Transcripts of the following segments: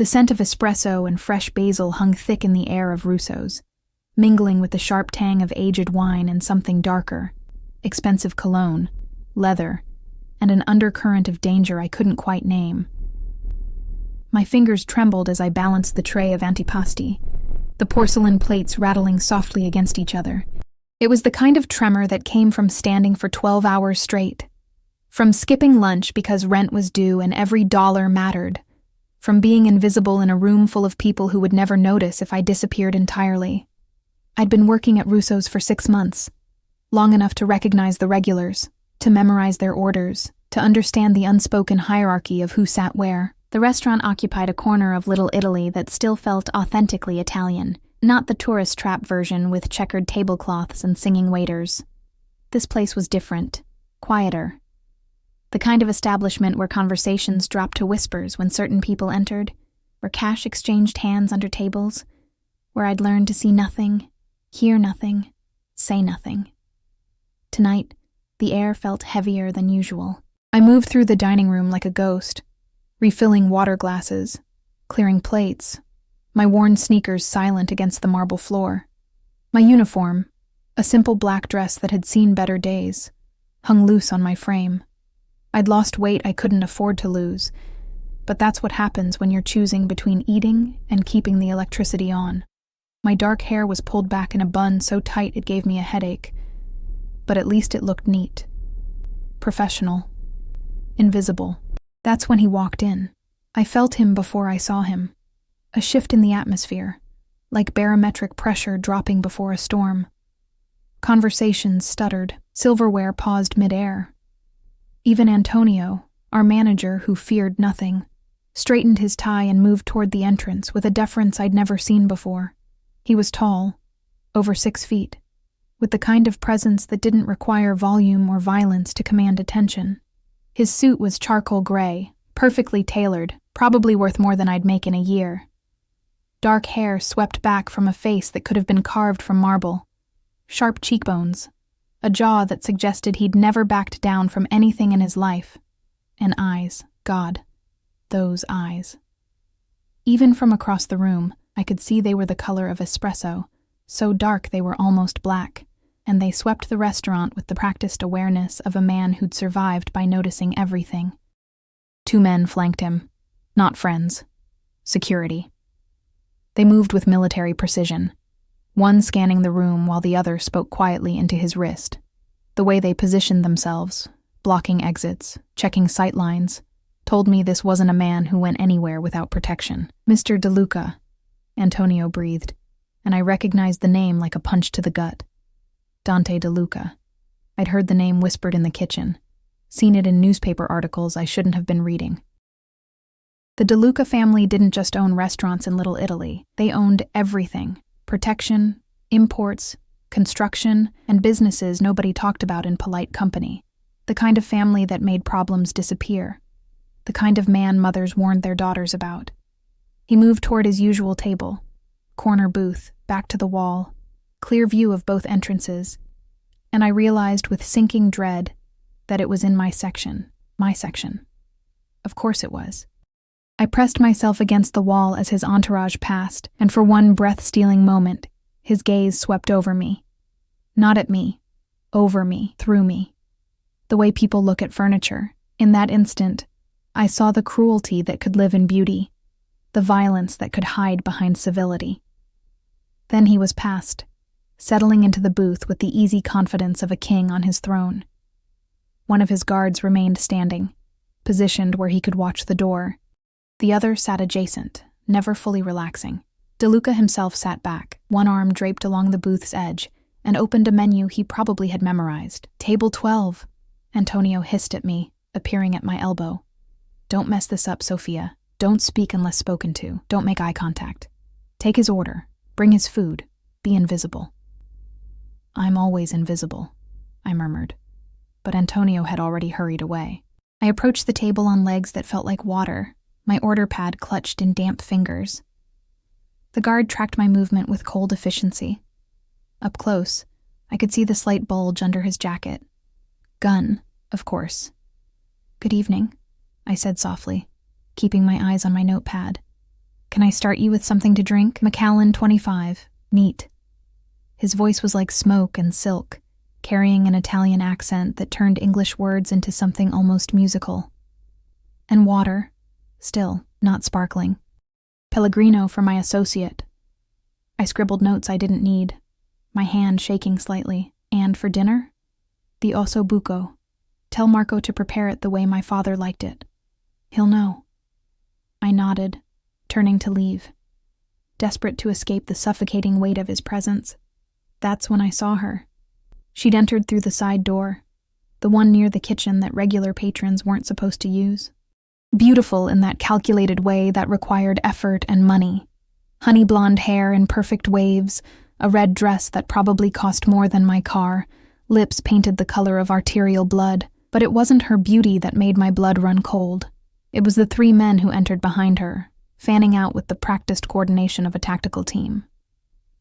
The scent of espresso and fresh basil hung thick in the air of Russo's, mingling with the sharp tang of aged wine and something darker, expensive cologne, leather, and an undercurrent of danger I couldn't quite name. My fingers trembled as I balanced the tray of antipasti, the porcelain plates rattling softly against each other. It was the kind of tremor that came from standing for 12 hours straight, from skipping lunch because rent was due and every dollar mattered, from being invisible in a room full of people who would never notice if I disappeared entirely. I'd been working at Russo's for 6 months, long enough to recognize the regulars, to memorize their orders, to understand the unspoken hierarchy of who sat where. The restaurant occupied a corner of Little Italy that still felt authentically Italian, not the tourist trap version with checkered tablecloths and singing waiters. This place was different, quieter. The kind of establishment where conversations dropped to whispers when certain people entered, where cash exchanged hands under tables, where I'd learned to see nothing, hear nothing, say nothing. Tonight, the air felt heavier than usual. I moved through the dining room like a ghost, refilling water glasses, clearing plates, my worn sneakers silent against the marble floor. My uniform, a simple black dress that had seen better days, hung loose on my frame. I'd lost weight I couldn't afford to lose, but that's what happens when you're choosing between eating and keeping the electricity on. My dark hair was pulled back in a bun so tight it gave me a headache, but at least it looked neat. Professional. Invisible. That's when he walked in. I felt him before I saw him. A shift in the atmosphere, like barometric pressure dropping before a storm. Conversations stuttered, silverware paused mid-air. Even Antonio, our manager who feared nothing, straightened his tie and moved toward the entrance with a deference I'd never seen before. He was tall, over 6 feet, with the kind of presence that didn't require volume or violence to command attention. His suit was charcoal gray, perfectly tailored, probably worth more than I'd make in a year. Dark hair swept back from a face that could have been carved from marble. Sharp cheekbones, a jaw that suggested he'd never backed down from anything in his life. And eyes, God, those eyes. Even from across the room, I could see they were the color of espresso, so dark they were almost black, and they swept the restaurant with the practiced awareness of a man who'd survived by noticing everything. 2 men flanked him, not friends, security. They moved with military precision, one scanning the room while the other spoke quietly into his wrist. The way they positioned themselves, blocking exits, checking sight lines, told me this wasn't a man who went anywhere without protection. Mr. De Luca, Antonio breathed, and I recognized the name like a punch to the gut. Dante De Luca. I'd heard the name whispered in the kitchen, seen it in newspaper articles I shouldn't have been reading. The De Luca family didn't just own restaurants in Little Italy, they owned everything: protection, imports, construction, and businesses nobody talked about in polite company. The kind of family that made problems disappear. The kind of man mothers warned their daughters about. He moved toward his usual table. Corner booth, back to the wall, clear view of both entrances, and I realized with sinking dread that it was in my section. My section. Of course it was. I pressed myself against the wall as his entourage passed, and for one breath-stealing moment, his gaze swept over me. Not at me, over me, through me. The way people look at furniture. In that instant, I saw the cruelty that could live in beauty, the violence that could hide behind civility. Then he was past, settling into the booth with the easy confidence of a king on his throne. One of his guards remained standing, positioned where he could watch the door. The other sat adjacent, never fully relaxing. De Luca himself sat back, one arm draped along the booth's edge, and opened a menu he probably had memorized. "Table 12, Antonio hissed at me, appearing at my elbow. "Don't mess this up, Sophia. Don't speak unless spoken to. Don't make eye contact. Take his order. Bring his food. Be invisible." "I'm always invisible," I murmured. But Antonio had already hurried away. I approached the table on legs that felt like water, my order pad clutched in damp fingers. The guard tracked my movement with cold efficiency. Up close, I could see the slight bulge under his jacket. Gun, of course. "Good evening," I said softly, keeping my eyes on my notepad. Can I start you with something to drink? Macallan, 25. Neat. His voice was like smoke and silk, carrying an Italian accent that turned English words into something almost musical. And water. Still, not sparkling. Pellegrino for my associate. I scribbled notes I didn't need, my hand shaking slightly. And for dinner? The osso buco. Tell Marco to prepare it the way my father liked it. He'll know. I nodded, turning to leave, desperate to escape the suffocating weight of his presence. That's when I saw her. She'd entered through the side door, the one near the kitchen that regular patrons weren't supposed to use. Beautiful in that calculated way that required effort and money. Honey blonde hair in perfect waves, a red dress that probably cost more than my car, lips painted the color of arterial blood, but it wasn't her beauty that made my blood run cold. It was the 3 men who entered behind her, fanning out with the practiced coordination of a tactical team.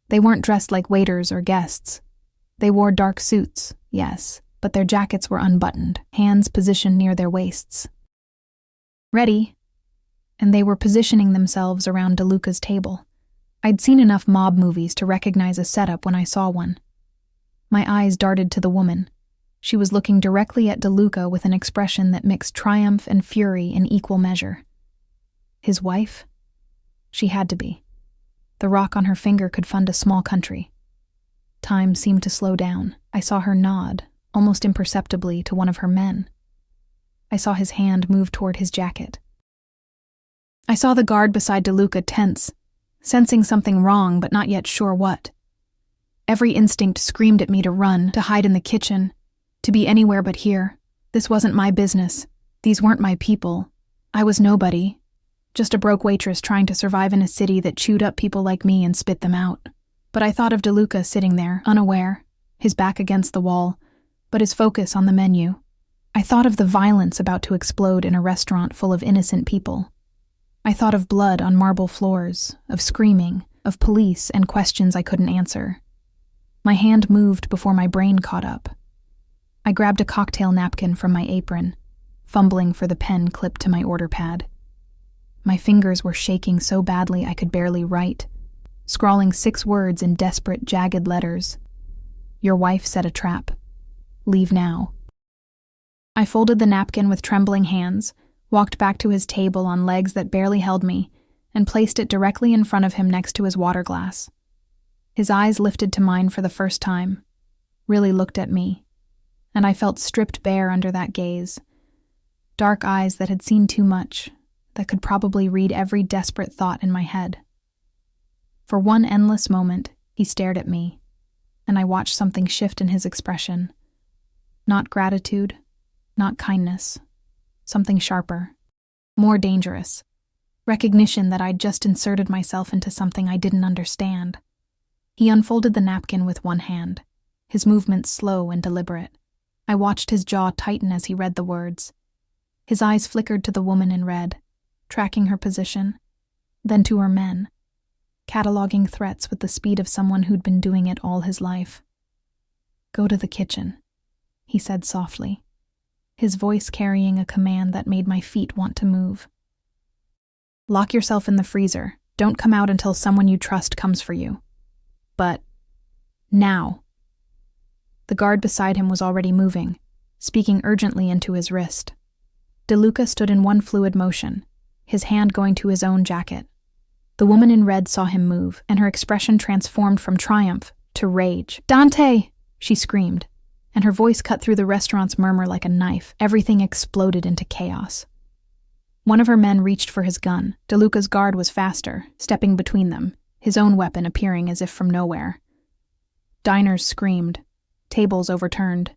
They weren't dressed like waiters or guests. They wore dark suits, yes, but their jackets were unbuttoned, hands positioned near their waists. Ready, and they were positioning themselves around DeLuca's table. I'd seen enough mob movies to recognize a setup when I saw one. My eyes darted to the woman. She was looking directly at DeLuca with an expression that mixed triumph and fury in equal measure. His wife? She had to be. The rock on her finger could fund a small country. Time seemed to slow down. I saw her nod, almost imperceptibly, to one of her men. I saw his hand move toward his jacket. I saw the guard beside DeLuca tense, sensing something wrong but not yet sure what. Every instinct screamed at me to run, to hide in the kitchen, to be anywhere but here. This wasn't my business. These weren't my people. I was nobody. Just a broke waitress trying to survive in a city that chewed up people like me and spit them out. But I thought of DeLuca sitting there, unaware, his back against the wall, but his focus on the menu. I thought of the violence about to explode in a restaurant full of innocent people. I thought of blood on marble floors, of screaming, of police and questions I couldn't answer. My hand moved before my brain caught up. I grabbed a cocktail napkin from my apron, fumbling for the pen clipped to my order pad. My fingers were shaking so badly I could barely write, scrawling 6 words in desperate, jagged letters. Your wife set a trap. Leave now. I folded the napkin with trembling hands, walked back to his table on legs that barely held me, and placed it directly in front of him next to his water glass. His eyes lifted to mine for the first time, really looked at me, and I felt stripped bare under that gaze. Dark eyes that had seen too much, that could probably read every desperate thought in my head. For one endless moment, he stared at me, and I watched something shift in his expression. Not gratitude, not kindness, something sharper, more dangerous. Recognition that I'd just inserted myself into something I didn't understand. He unfolded the napkin with one hand, his movements slow and deliberate. I watched his jaw tighten as he read the words. His eyes flickered to the woman in red, tracking her position, then to her men, cataloging threats with the speed of someone who'd been doing it all his life. Go to the kitchen, he said softly, his voice carrying a command that made my feet want to move. Lock yourself in the freezer. Don't come out until someone you trust comes for you. But now. The guard beside him was already moving, speaking urgently into his wrist. DeLuca stood in one fluid motion, his hand going to his own jacket. The woman in red saw him move, and her expression transformed from triumph to rage. Dante! She screamed, and her voice cut through the restaurant's murmur like a knife. Everything exploded into chaos. One of her men reached for his gun. DeLuca's guard was faster, stepping between them, his own weapon appearing as if from nowhere. Diners screamed, tables overturned.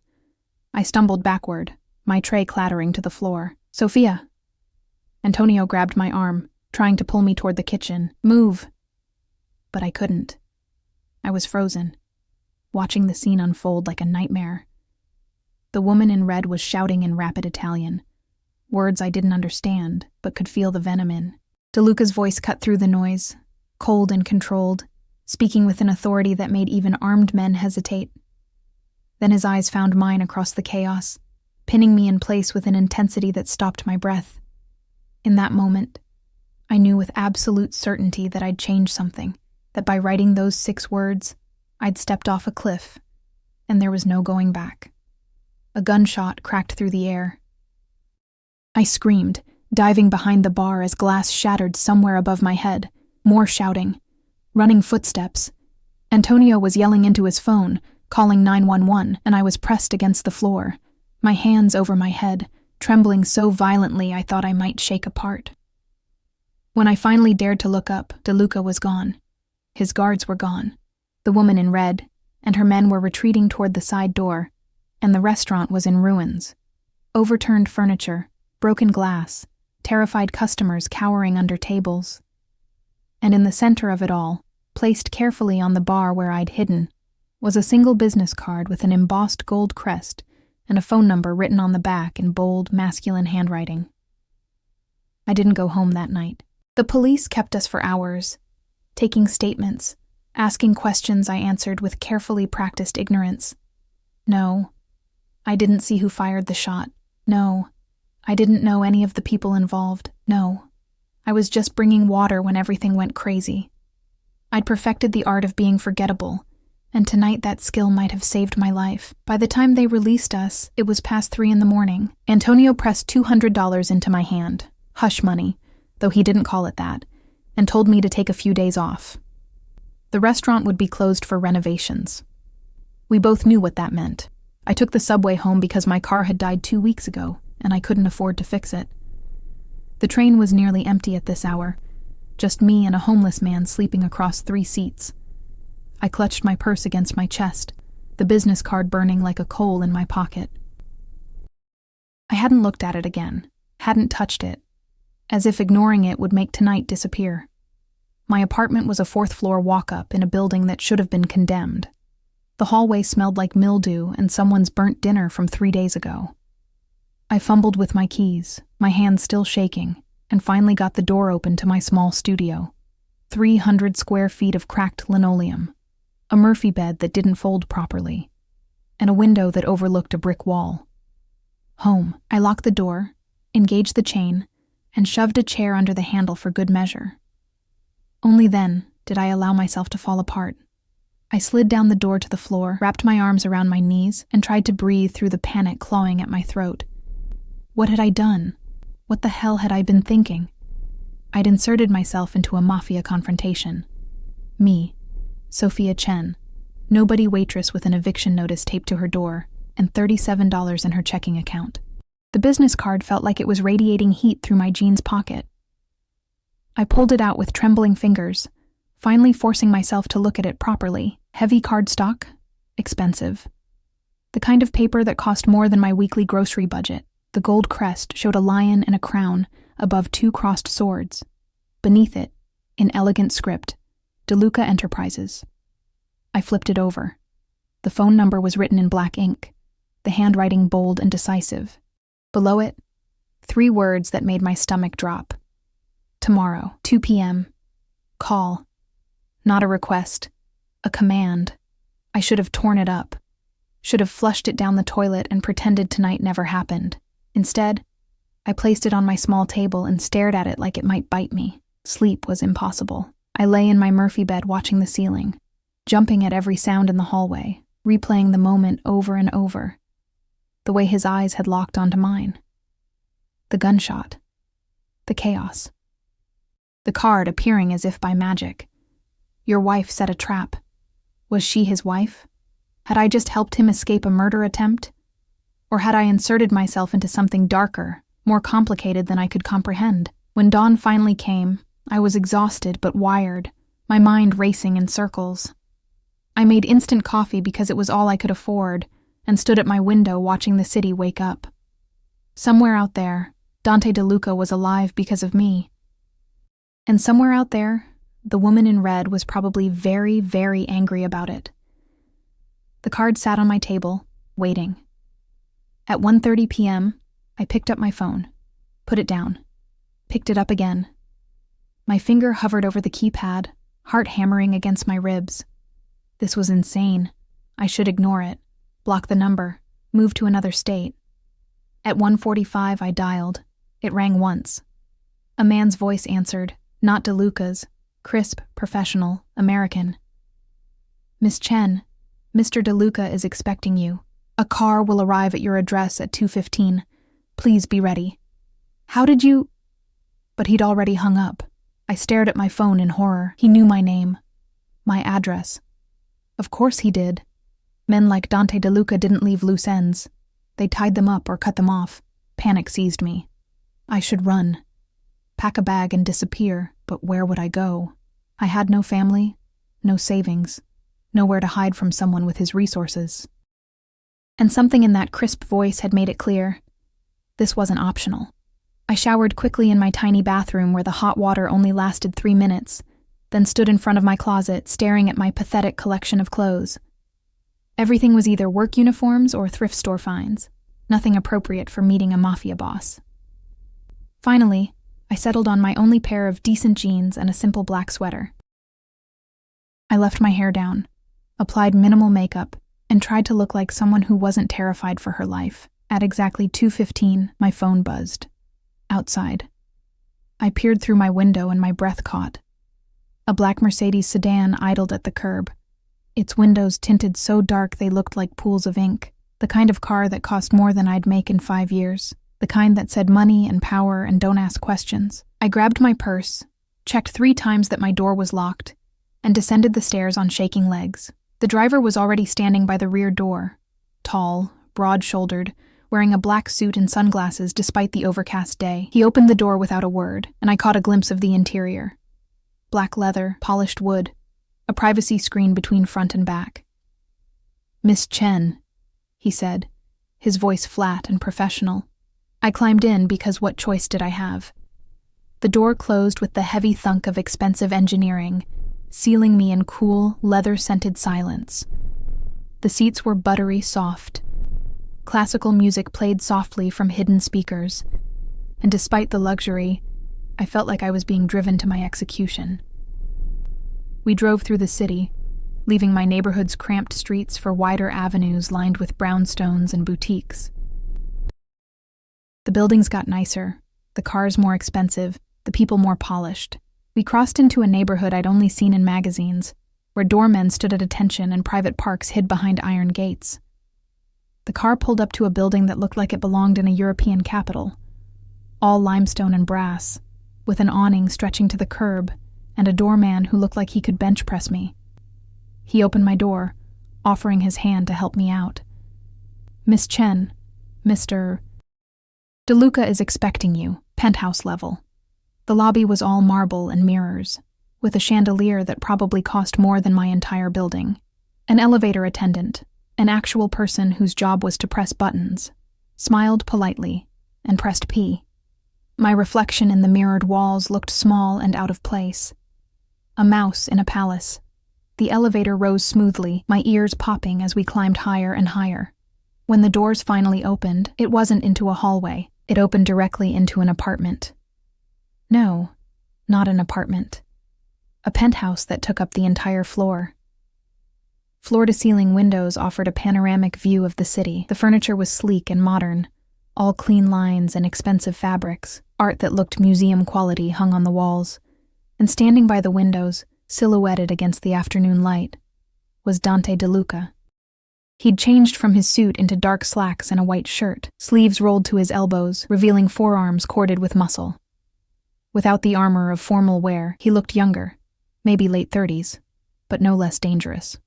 I stumbled backward, my tray clattering to the floor. Sophia! Antonio grabbed my arm, trying to pull me toward the kitchen. Move! But I couldn't. I was frozen, watching the scene unfold like a nightmare. The woman in red was shouting in rapid Italian, words I didn't understand, but could feel the venom in. DeLuca's voice cut through the noise, cold and controlled, speaking with an authority that made even armed men hesitate. Then his eyes found mine across the chaos, pinning me in place with an intensity that stopped my breath. In that moment, I knew with absolute certainty that I'd changed something, that by writing those 6 words, I'd stepped off a cliff, and there was no going back. A gunshot cracked through the air. I screamed, diving behind the bar as glass shattered somewhere above my head. More shouting. Running footsteps. Antonio was yelling into his phone, calling 911, and I was pressed against the floor, my hands over my head, trembling so violently I thought I might shake apart. When I finally dared to look up, DeLuca was gone. His guards were gone. The woman in red and her men were retreating toward the side door, and the restaurant was in ruins. Overturned furniture, broken glass, terrified customers cowering under tables. And in the center of it all, placed carefully on the bar where I'd hidden, was a single business card with an embossed gold crest and a phone number written on the back in bold, masculine handwriting. I didn't go home that night. The police kept us for hours, taking statements, asking questions I answered with carefully practiced ignorance. No, I didn't see who fired the shot. No, I didn't know any of the people involved. No, I was just bringing water when everything went crazy. I'd perfected the art of being forgettable, and tonight that skill might have saved my life. By the time they released us, it was past 3 a.m. Antonio pressed $200 into my hand, hush money, though he didn't call it that, and told me to take a few days off. The restaurant would be closed for renovations. We both knew what that meant. I took the subway home because my car had died 2 weeks ago, and I couldn't afford to fix it. The train was nearly empty at this hour, just me and a homeless man sleeping across 3 seats. I clutched my purse against my chest, the business card burning like a coal in my pocket. I hadn't looked at it again, hadn't touched it, as if ignoring it would make tonight disappear. My apartment was a 4th-floor walk-up in a building that should have been condemned. The hallway smelled like mildew and someone's burnt dinner from 3 days ago. I fumbled with my keys, my hands still shaking, and finally got the door open to my small studio. 300 square feet of cracked linoleum, a Murphy bed that didn't fold properly, and a window that overlooked a brick wall. Home. I locked the door, engaged the chain, and shoved a chair under the handle for good measure. Only then did I allow myself to fall apart. I slid down the door to the floor, wrapped my arms around my knees, and tried to breathe through the panic clawing at my throat. What had I done? What the hell had I been thinking? I'd inserted myself into a Mafia confrontation. Me, Sophia Chen, nobody waitress with an eviction notice taped to her door, and $37 in her checking account. The business card felt like it was radiating heat through my jeans pocket. I pulled it out with trembling fingers, finally forcing myself to look at it properly. Heavy cardstock, expensive. The kind of paper that cost more than my weekly grocery budget. The gold crest showed a lion and a crown above 2 crossed swords. Beneath it, in elegant script, DeLuca Enterprises. I flipped it over. The phone number was written in black ink, the handwriting bold and decisive. Below it, 3 words that made my stomach drop. Tomorrow, 2 p.m. Call. Not a request, a command. I should have torn it up. Should have flushed it down the toilet and pretended tonight never happened. Instead, I placed it on my small table and stared at it like it might bite me. Sleep was impossible. I lay in my Murphy bed watching the ceiling, jumping at every sound in the hallway, replaying the moment over and over. The way his eyes had locked onto mine. The gunshot. The chaos. The card appearing as if by magic. Your wife set a trap. Was she his wife? Had I just helped him escape a murder attempt? Or had I inserted myself into something darker, more complicated than I could comprehend? When dawn finally came, I was exhausted but wired, my mind racing in circles. I made instant coffee because it was all I could afford, and stood at my window watching the city wake up. Somewhere out there, Dante DeLuca was alive because of me. And somewhere out there, the woman in red was probably very, very angry about it. The card sat on my table, waiting. At 1:30 p.m., I picked up my phone, put it down, picked it up again. My finger hovered over the keypad, heart hammering against my ribs. This was insane. I should ignore it, block the number, move to another state. At 1:45, I dialed. It rang once. A man's voice answered, Not DeLuca's. Crisp, professional, American. Miss Chen, Mr. DeLuca is expecting you. A car will arrive at your address at 2:15. Please be ready. How did you... But he'd already hung up. I stared at my phone in horror. He knew my name. My address. Of course he did. Men like Dante DeLuca didn't leave loose ends. They tied them up or cut them off. Panic seized me. I should run. Pack a bag and disappear, but where would I go? I had no family, no savings, nowhere to hide from someone with his resources. And something in that crisp voice had made it clear. This wasn't optional. I showered quickly in my tiny bathroom where the hot water only lasted 3 minutes, then stood in front of my closet staring at my pathetic collection of clothes. Everything was either work uniforms or thrift store finds, nothing appropriate for meeting a mafia boss. Finally, I settled on my only pair of decent jeans and a simple black sweater. I left my hair down, applied minimal makeup, and tried to look like someone who wasn't terrified for her life. At exactly 2:15, my phone buzzed. Outside. I peered through my window and my breath caught. A black Mercedes sedan idled at the curb. Its windows tinted so dark they looked like pools of ink, the kind of car that cost more than I'd make in 5 years, the kind that said money and power and don't ask questions. I grabbed my purse, checked 3 times that my door was locked, and descended the stairs on shaking legs. The driver was already standing by the rear door, tall, broad-shouldered, wearing a black suit and sunglasses despite the overcast day. He opened the door without a word, and I caught a glimpse of the interior. Black leather, polished wood, a privacy screen between front and back. "Miss Chen," he said, his voice flat and professional. I climbed in because what choice did I have? The door closed with the heavy thunk of expensive engineering, sealing me in cool, leather-scented silence. The seats were buttery soft. Classical music played softly from hidden speakers, and despite the luxury, I felt like I was being driven to my execution. We drove through the city, leaving my neighborhood's cramped streets for wider avenues lined with brownstones and boutiques. The buildings got nicer, the cars more expensive, the people more polished. We crossed into a neighborhood I'd only seen in magazines, where doormen stood at attention and private parks hid behind iron gates. The car pulled up to a building that looked like it belonged in a European capital, all limestone and brass, with an awning stretching to the curb and a doorman who looked like he could bench press me. He opened my door, offering his hand to help me out. "Miss Chen, Mr. DeLuca is expecting you, penthouse level." The lobby was all marble and mirrors, with a chandelier that probably cost more than my entire building. An elevator attendant, an actual person whose job was to press buttons, smiled politely and pressed P. My reflection in the mirrored walls looked small and out of place. A mouse in a palace. The elevator rose smoothly, my ears popping as we climbed higher and higher. When the doors finally opened, it wasn't into a hallway. It opened directly into an apartment. No, not an apartment. A penthouse that took up the entire floor. Floor-to-ceiling windows offered a panoramic view of the city. The furniture was sleek and modern, all clean lines and expensive fabrics. Art that looked museum quality hung on the walls. And standing by the windows, silhouetted against the afternoon light, was Dante DeLuca. He'd changed from his suit into dark slacks and a white shirt, sleeves rolled to his elbows, revealing forearms corded with muscle. Without the armor of formal wear, he looked younger, maybe late 30s, but no less dangerous.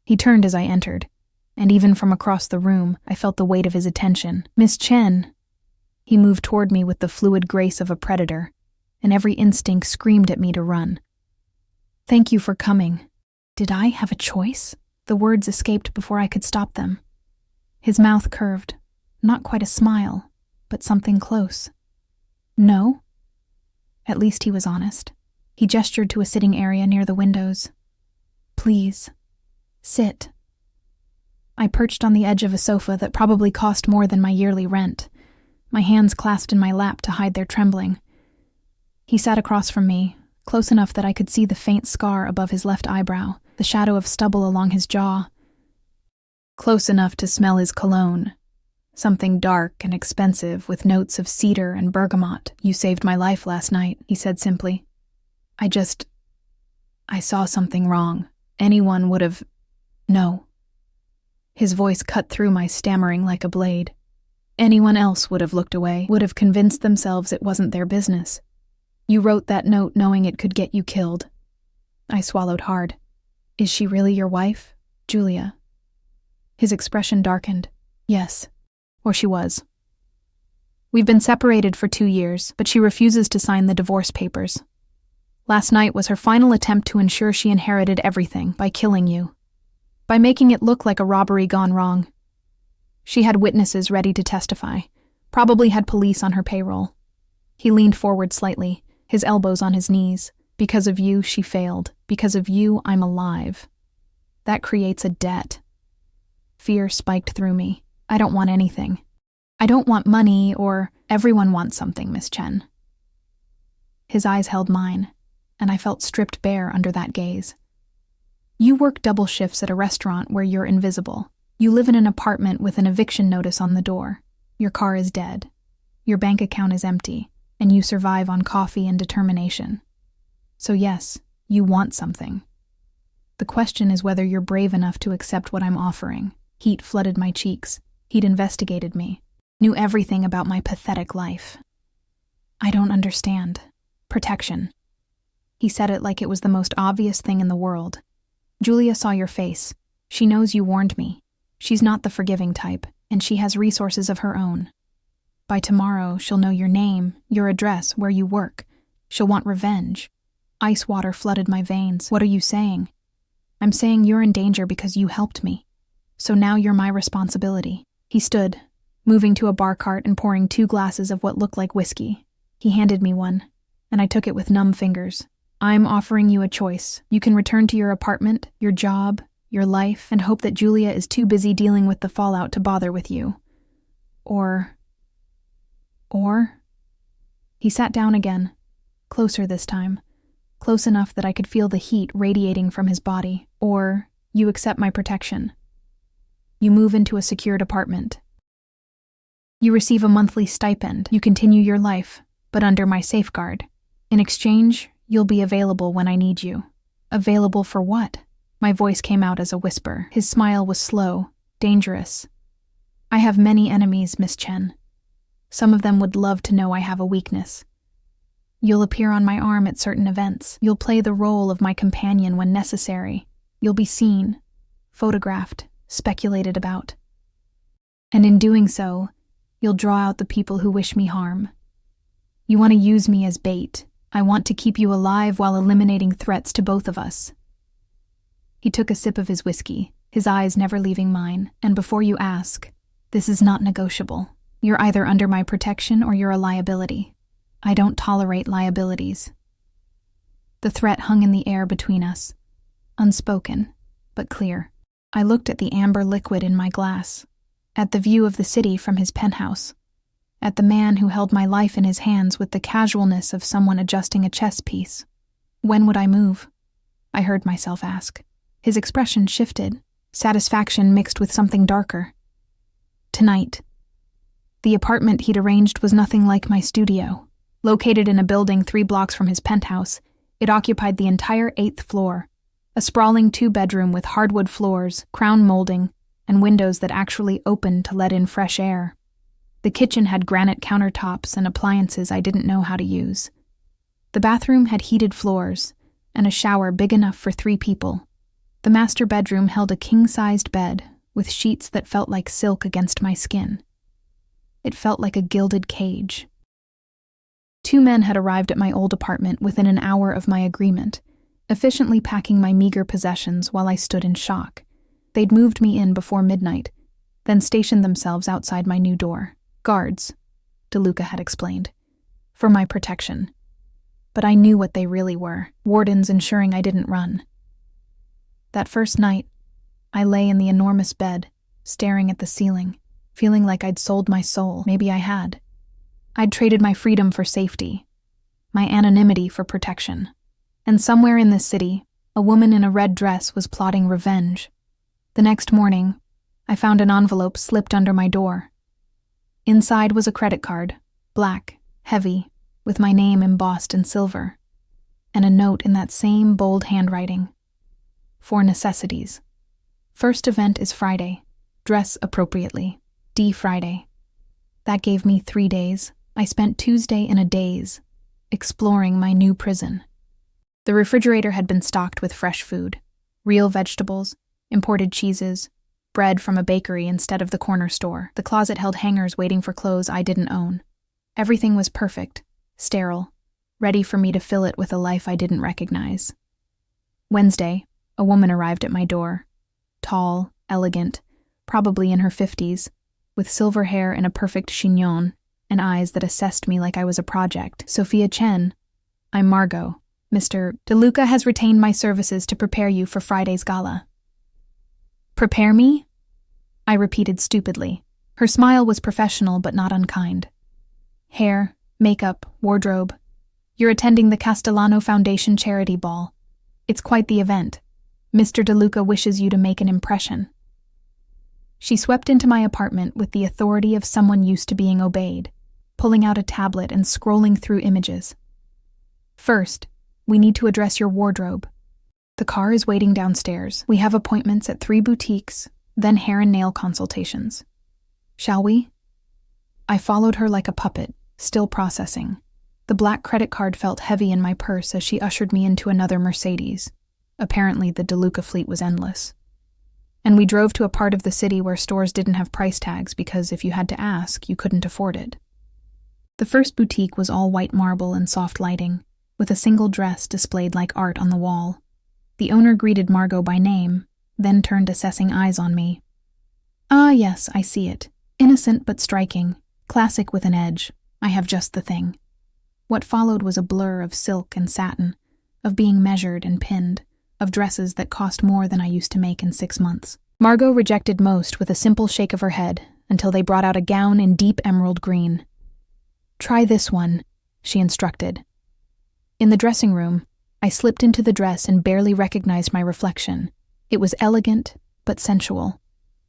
He turned as I entered, and even from across the room, I felt the weight of his attention. "Miss Chen." He moved toward me with the fluid grace of a predator, and every instinct screamed at me to run. "Thank you for coming." Did I have a choice? The words escaped before I could stop them. His mouth curved, not quite a smile, but something close. "No?" At least he was honest. He gestured to a sitting area near the windows. "Please, sit." I perched on the edge of a sofa that probably cost more than my yearly rent, my hands clasped in my lap to hide their trembling. He sat across from me, close enough that I could see the faint scar above his left eyebrow, the shadow of stubble along his jaw. Close enough to smell his cologne, something dark and expensive with notes of cedar and bergamot. "You saved my life last night," he said simply. I saw something wrong. Anyone would have... No. His voice cut through my stammering like a blade. Anyone else would have looked away, would have convinced themselves it wasn't their business. You wrote that note knowing it could get you killed. I swallowed hard. Is she really your wife, Julia? His expression darkened. Yes. Or she was. We've been separated for 2 years, but she refuses to sign the divorce papers. Last night was her final attempt to ensure she inherited everything by killing you. By making it look like a robbery gone wrong. She had witnesses ready to testify, probably had police on her payroll. He leaned forward slightly, his elbows on his knees. Because of you, she failed. Because of you, I'm alive. That creates a debt. Fear spiked through me. I don't want anything. I don't want money or everyone wants something, Miss Chen. His eyes held mine, and I felt stripped bare under that gaze. You work double shifts at a restaurant where you're invisible. You live in an apartment with an eviction notice on the door. Your car is dead. Your bank account is empty, and you survive on coffee and determination. So yes, you want something. The question is whether you're brave enough to accept what I'm offering. Heat flooded my cheeks. He'd investigated me, knew everything about my pathetic life. I don't understand. Protection. He said it like it was the most obvious thing in the world. Julia saw your face. She knows you warned me. She's not the forgiving type, and she has resources of her own. By tomorrow, she'll know your name, your address, where you work. She'll want revenge. Ice water flooded my veins. What are you saying? I'm saying you're in danger because you helped me. So now you're my responsibility. He stood, moving to a bar cart and pouring 2 glasses of what looked like whiskey. He handed me one, and I took it with numb fingers. I'm offering you a choice. You can return to your apartment, your job, your life, and hope that Julia is too busy dealing with the fallout to bother with you. Or... He sat down again, closer this time, close enough that I could feel the heat radiating from his body. Or you accept my protection. You move into a secured apartment. You receive a monthly stipend. You continue your life, but under my safeguard. In exchange, you'll be available when I need you. Available for what? My voice came out as a whisper. His smile was slow, dangerous. I have many enemies, Miss Chen. Some of them would love to know I have a weakness. You'll appear on my arm at certain events. You'll play the role of my companion when necessary. You'll be seen, photographed, speculated about. And in doing so, you'll draw out the people who wish me harm. You want to use me as bait. I want to keep you alive while eliminating threats to both of us. He took a sip of his whiskey, his eyes never leaving mine, and before you ask, this is not negotiable. You're either under my protection or you're a liability. I don't tolerate liabilities. The threat hung in the air between us, unspoken, but clear. I looked at the amber liquid in my glass, at the view of the city from his penthouse, at the man who held my life in his hands with the casualness of someone adjusting a chess piece. When would I move? I heard myself ask. His expression shifted, satisfaction mixed with something darker. Tonight. The apartment he'd arranged was nothing like my studio. Located in a building 3 blocks from his penthouse, it occupied the entire 8th floor, a sprawling 2-bedroom with hardwood floors, crown molding, and windows that actually opened to let in fresh air. The kitchen had granite countertops and appliances I didn't know how to use. The bathroom had heated floors, and a shower big enough for 3 people. The master bedroom held a king-sized bed, with sheets that felt like silk against my skin. It felt like a gilded cage. 2 men had arrived at my old apartment within an hour of my agreement, efficiently packing my meager possessions while I stood in shock. They'd moved me in before midnight, then stationed themselves outside my new door. Guards, DeLuca had explained, for my protection. But I knew what they really were, wardens ensuring I didn't run. That first night, I lay in the enormous bed, staring at the ceiling, feeling like I'd sold my soul. Maybe I had. I'd traded my freedom for safety, my anonymity for protection. And somewhere in this city, a woman in a red dress was plotting revenge. The next morning, I found an envelope slipped under my door. Inside was a credit card, black, heavy, with my name embossed in silver. and a note in that same bold handwriting. For necessities. First event is Friday. Dress appropriately. D Friday. That gave me 3 days. I spent Tuesday in a daze, exploring my new prison. The refrigerator had been stocked with fresh food, real vegetables, imported cheeses, bread from a bakery instead of the corner store. The closet held hangers waiting for clothes I didn't own. Everything was perfect, sterile, ready for me to fill it with a life I didn't recognize. Wednesday, a woman arrived at my door. Tall, elegant, probably in her 50s, with silver hair and a perfect chignon, and eyes that assessed me like I was a project. Sophia Chen. I'm Margot. Mr. DeLuca has retained my services to prepare you for Friday's gala. Prepare me? I repeated stupidly. Her smile was professional but not unkind. Hair, makeup, wardrobe. You're attending the Castellano Foundation charity ball. It's quite the event. Mr. DeLuca wishes you to make an impression. She swept into my apartment with the authority of someone used to being obeyed, pulling out a tablet and scrolling through images. First, we need to address your wardrobe. The car is waiting downstairs. We have appointments at 3 boutiques, then hair and nail consultations. Shall we? I followed her like a puppet, still processing. The black credit card felt heavy in my purse as she ushered me into another Mercedes. Apparently, the DeLuca fleet was endless. And we drove to a part of the city where stores didn't have price tags because if you had to ask, you couldn't afford it. The first boutique was all white marble and soft lighting, with a single dress displayed like art on the wall. The owner greeted Margot by name, then turned assessing eyes on me. Ah, yes, I see it. Innocent but striking. Classic with an edge. I have just the thing. What followed was a blur of silk and satin, of being measured and pinned, of dresses that cost more than I used to make in 6 months. Margot rejected most with a simple shake of her head until they brought out a gown in deep emerald green. Try this one, she instructed. In the dressing room, I slipped into the dress and barely recognized my reflection. It was elegant, but sensual,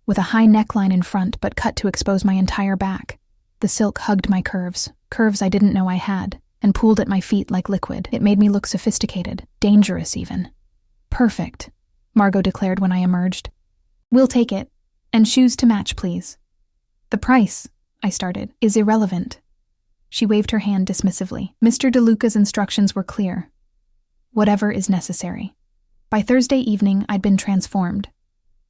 with a high neckline in front but cut to expose my entire back. The silk hugged my curves I didn't know I had, and pooled at my feet like liquid. It made me look sophisticated, dangerous even. Perfect, Margot declared when I emerged. We'll take it, and shoes to match, please. The price, I started, is irrelevant. She waved her hand dismissively. Mr. DeLuca's instructions were clear. Whatever is necessary. By Thursday evening, I'd been transformed.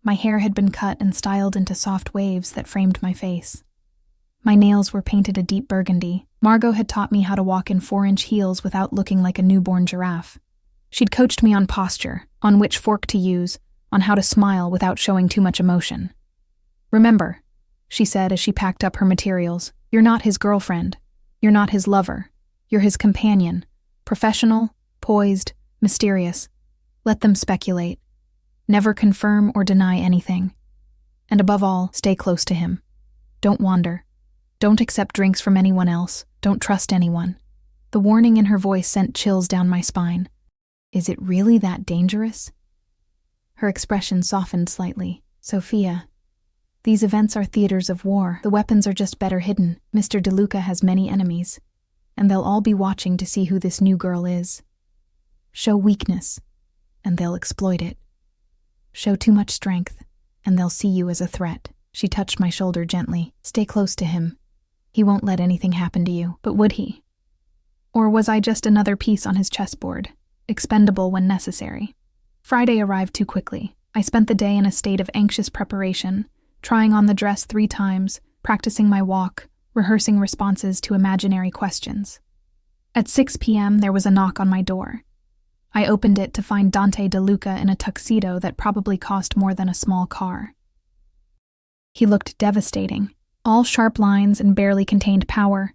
My hair had been cut and styled into soft waves that framed my face. My nails were painted a deep burgundy. Margot had taught me how to walk in 4-inch heels without looking like a newborn giraffe. She'd coached me on posture, on which fork to use, on how to smile without showing too much emotion. Remember, she said as she packed up her materials, you're not his girlfriend. You're not his lover. You're his companion. Professional, poised, mysterious. Let them speculate. Never confirm or deny anything. And above all, stay close to him. Don't wander. Don't accept drinks from anyone else. Don't trust anyone. The warning in her voice sent chills down my spine. Is it really that dangerous? Her expression softened slightly. Sophia, these events are theaters of war. The weapons are just better hidden. Mr. DeLuca has many enemies, and they'll all be watching to see who this new girl is. Show weakness, and they'll exploit it. Show too much strength, and they'll see you as a threat. She touched my shoulder gently. Stay close to him. He won't let anything happen to you, but would he? Or was I just another piece on his chessboard, expendable when necessary? Friday arrived too quickly. I spent the day in a state of anxious preparation, trying on the dress 3 times, practicing my walk, rehearsing responses to imaginary questions. At 6 p.m., there was a knock on my door. I opened it to find Dante DeLuca in a tuxedo that probably cost more than a small car. He looked devastating, all sharp lines and barely contained power.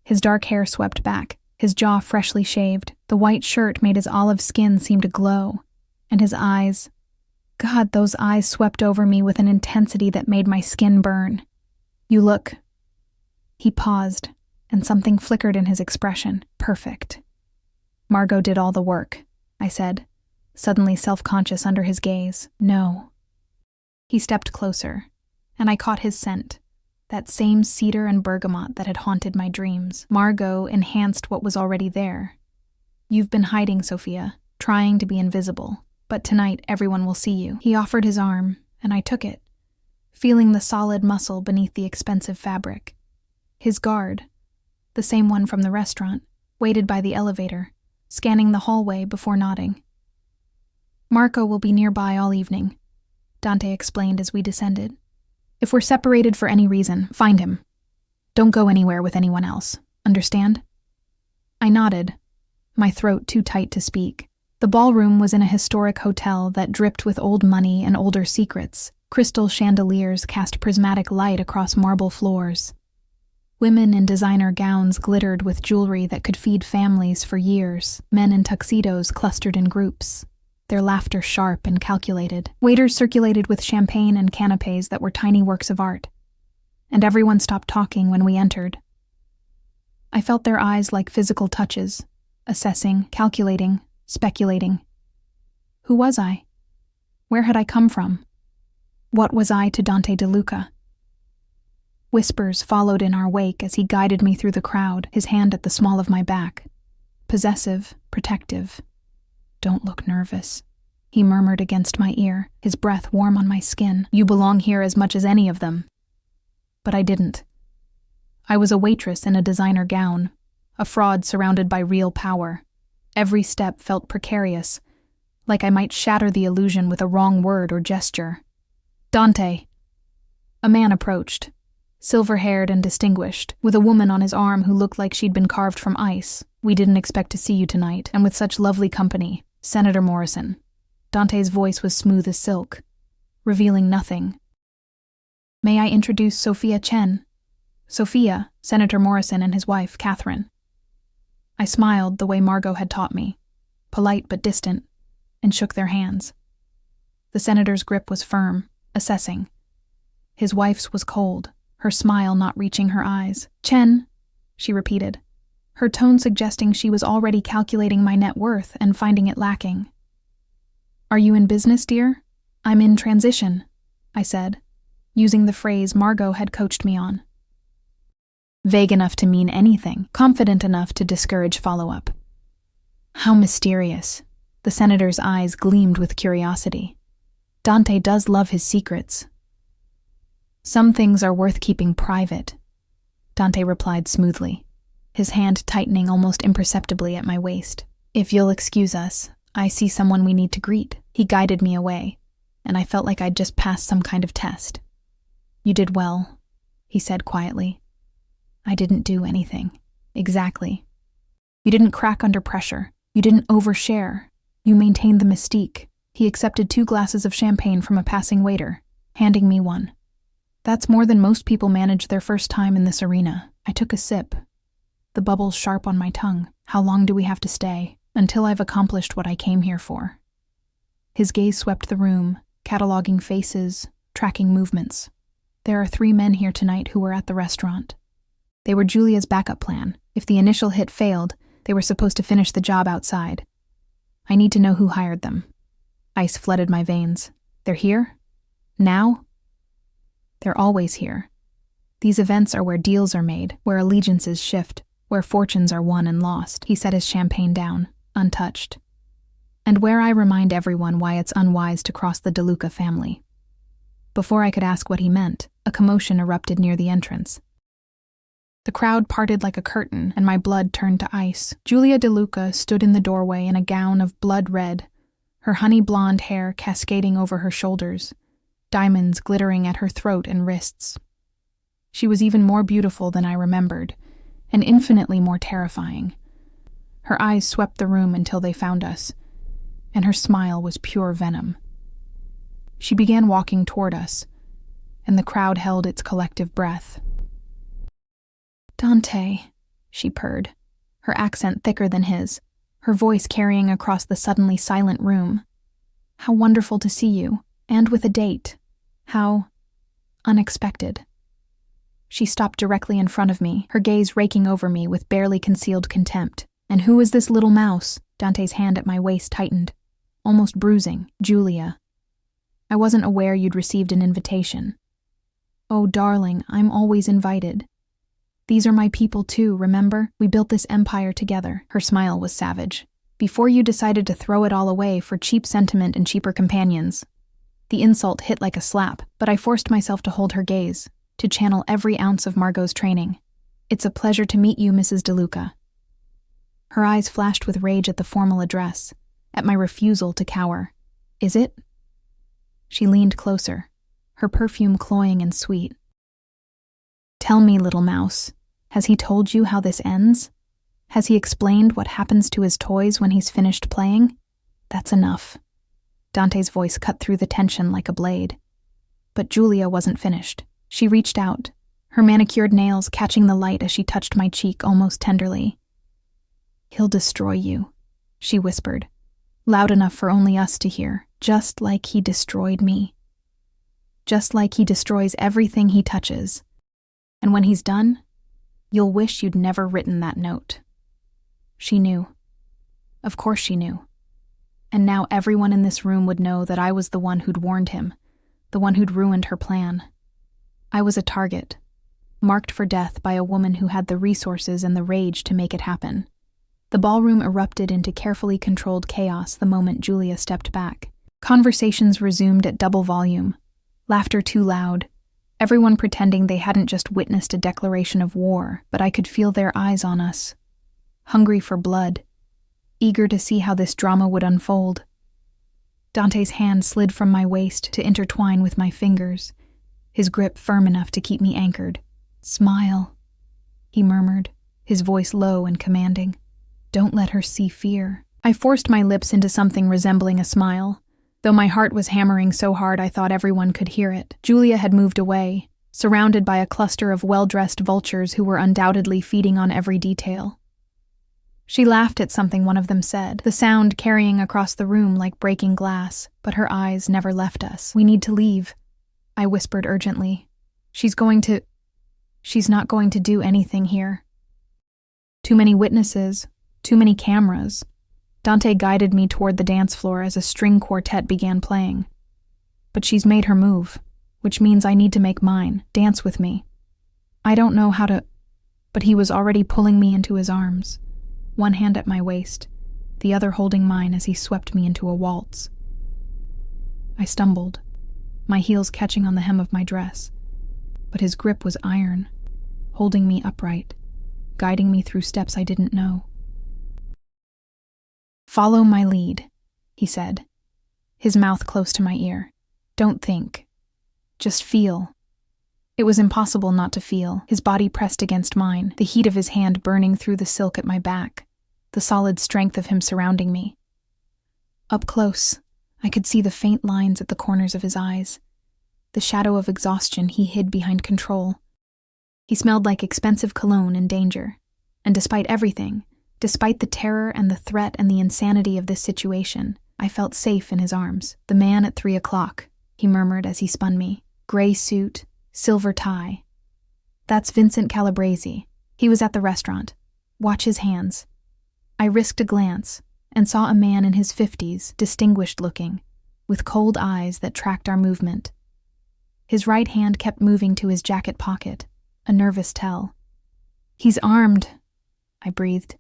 His dark hair swept back, his jaw freshly shaved, the white shirt made his olive skin seem to glow, and his eyes... God, those eyes swept over me with an intensity that made my skin burn. You look... He paused, and something flickered in his expression. Perfect. Margot did all the work, I said, suddenly self-conscious under his gaze. No. He stepped closer, and I caught his scent, that same cedar and bergamot that had haunted my dreams. Margot enhanced what was already there. You've been hiding, Sophia, trying to be invisible, but tonight everyone will see you. He offered his arm, and I took it, feeling the solid muscle beneath the expensive fabric. His guard, the same one from the restaurant, waited by the elevator, scanning the hallway before nodding. Marco will be nearby all evening, Dante explained as we descended. If we're separated for any reason, find him. Don't go anywhere with anyone else. Understand? I nodded, my throat too tight to speak. The ballroom was in a historic hotel that dripped with old money and older secrets. Crystal chandeliers cast prismatic light across marble floors. Women in designer gowns glittered with jewelry that could feed families for years. Men in tuxedos clustered in groups, their laughter sharp and calculated. Waiters circulated with champagne and canapes that were tiny works of art. And everyone stopped talking when we entered. I felt their eyes like physical touches, assessing, calculating, speculating. Who was I? Where had I come from? What was I to Dante DeLuca? Whispers followed in our wake as he guided me through the crowd, his hand at the small of my back. Possessive, protective. Don't look nervous, he murmured against my ear, his breath warm on my skin. You belong here as much as any of them. But I didn't. I was a waitress in a designer gown, a fraud surrounded by real power. Every step felt precarious, like I might shatter the illusion with a wrong word or gesture. Dante. A man approached, silver-haired and distinguished, with a woman on his arm who looked like she'd been carved from ice. We didn't expect to see you tonight, and with such lovely company. Senator Morrison. Dante's voice was smooth as silk, revealing nothing. May I introduce Sophia Chen? Sophia, Senator Morrison and his wife, Catherine. I smiled the way Margot had taught me, polite but distant, and shook their hands. The senator's grip was firm, assessing. His wife's was cold, her smile not reaching her eyes. Chen, she repeated, her tone suggesting she was already calculating my net worth and finding it lacking. Are you in business, dear? I'm in transition, I said, using the phrase Margot had coached me on. Vague enough to mean anything, confident enough to discourage follow-up. How mysterious. The senator's eyes gleamed with curiosity. Dante does love his secrets. Some things are worth keeping private, Dante replied smoothly, his hand tightening almost imperceptibly at my waist. If you'll excuse us, I see someone we need to greet. He guided me away, and I felt like I'd just passed some kind of test. You did well, he said quietly. I didn't do anything. Exactly. You didn't crack under pressure. You didn't overshare. You maintained the mystique. He accepted 2 glasses of champagne from a passing waiter, handing me one. That's more than most people manage their first time in this arena. I took a sip, the bubbles sharp on my tongue. How long do we have to stay? Until I've accomplished what I came here for. His gaze swept the room, cataloging faces, tracking movements. There are 3 men here tonight who were at the restaurant. They were Julia's backup plan. If the initial hit failed, they were supposed to finish the job outside. I need to know who hired them. Ice flooded my veins. They're here? Now? They're always here. These events are where deals are made, where allegiances shift, where fortunes are won and lost. He set his champagne down, untouched. And where I remind everyone why it's unwise to cross the DeLuca family. Before I could ask what he meant, a commotion erupted near the entrance. The crowd parted like a curtain, and my blood turned to ice. Julia DeLuca stood in the doorway in a gown of blood red, her honey blonde hair cascading over her shoulders, diamonds glittering at her throat and wrists. She was even more beautiful than I remembered, and infinitely more terrifying. Her eyes swept the room until they found us, and her smile was pure venom. She began walking toward us, and the crowd held its collective breath. Dante, she purred, her accent thicker than his, her voice carrying across the suddenly silent room. How wonderful to see you, and with a date. How unexpected. She stopped directly in front of me, her gaze raking over me with barely concealed contempt. And who is this little mouse? Dante's hand at my waist tightened, almost bruising. Julia. I wasn't aware you'd received an invitation. Oh, darling, I'm always invited. These are my people too, remember? We built this empire together. Her smile was savage. before you decided to throw it all away for cheap sentiment and cheaper companions. The insult hit like a slap, but I forced myself to hold her gaze, to channel every ounce of Margot's training. It's a pleasure to meet you, Mrs. DeLuca. Her eyes flashed with rage at the formal address, at my refusal to cower. Is it? She leaned closer, her perfume cloying and sweet. Tell me, little mouse, has he told you how this ends? Has he explained what happens to his toys when he's finished playing? That's enough. Dante's voice cut through the tension like a blade. But Julia wasn't finished. She reached out, her manicured nails catching the light as she touched my cheek almost tenderly. He'll destroy you, she whispered, loud enough for only us to hear, just like he destroyed me. Just like he destroys everything he touches. And when he's done, you'll wish you'd never written that note. She knew. Of course she knew. And now everyone in this room would know that I was the one who'd warned him, the one who'd ruined her plan. I was a target, marked for death by a woman who had the resources and the rage to make it happen. The ballroom erupted into carefully controlled chaos the moment Julia stepped back. Conversations resumed at double volume, laughter too loud, everyone pretending they hadn't just witnessed a declaration of war, but I could feel their eyes on us, hungry for blood, eager to see how this drama would unfold. Dante's hand slid from my waist to intertwine with my fingers, his grip firm enough to keep me anchored. Smile, he murmured, his voice low and commanding. Don't let her see fear. I forced my lips into something resembling a smile, though my heart was hammering so hard I thought everyone could hear it. Julia had moved away, surrounded by a cluster of well-dressed vultures who were undoubtedly feeding on every detail. She laughed at something one of them said, the sound carrying across the room like breaking glass, but her eyes never left us. We need to leave, I whispered urgently. She's not going to do anything here. Too many witnesses, too many cameras. Dante guided me toward the dance floor as a string quartet began playing. But she's made her move, which means I need to make mine. Dance with me. I don't know how to... But he was already pulling me into his arms, one hand at my waist, the other holding mine as he swept me into a waltz. I stumbled, my heels catching on the hem of my dress, but his grip was iron, holding me upright, guiding me through steps I didn't know. Follow my lead, he said, his mouth close to my ear. Don't think. Just feel. It was impossible not to feel, his body pressed against mine, the heat of his hand burning through the silk at my back, the solid strength of him surrounding me. Up close, I could see the faint lines at the corners of his eyes, the shadow of exhaustion he hid behind control. He smelled like expensive cologne and danger, and despite everything, despite the terror and the threat and the insanity of this situation, I felt safe in his arms. The man at 3 o'clock, he murmured as he spun me. Gray suit, silver tie. That's Vincent Calabresi. He was at the restaurant. Watch his hands. I risked a glance and saw a man in his 50s, distinguished looking, with cold eyes that tracked our movement. His right hand kept moving to his jacket pocket, a nervous tell. He's armed, I breathed.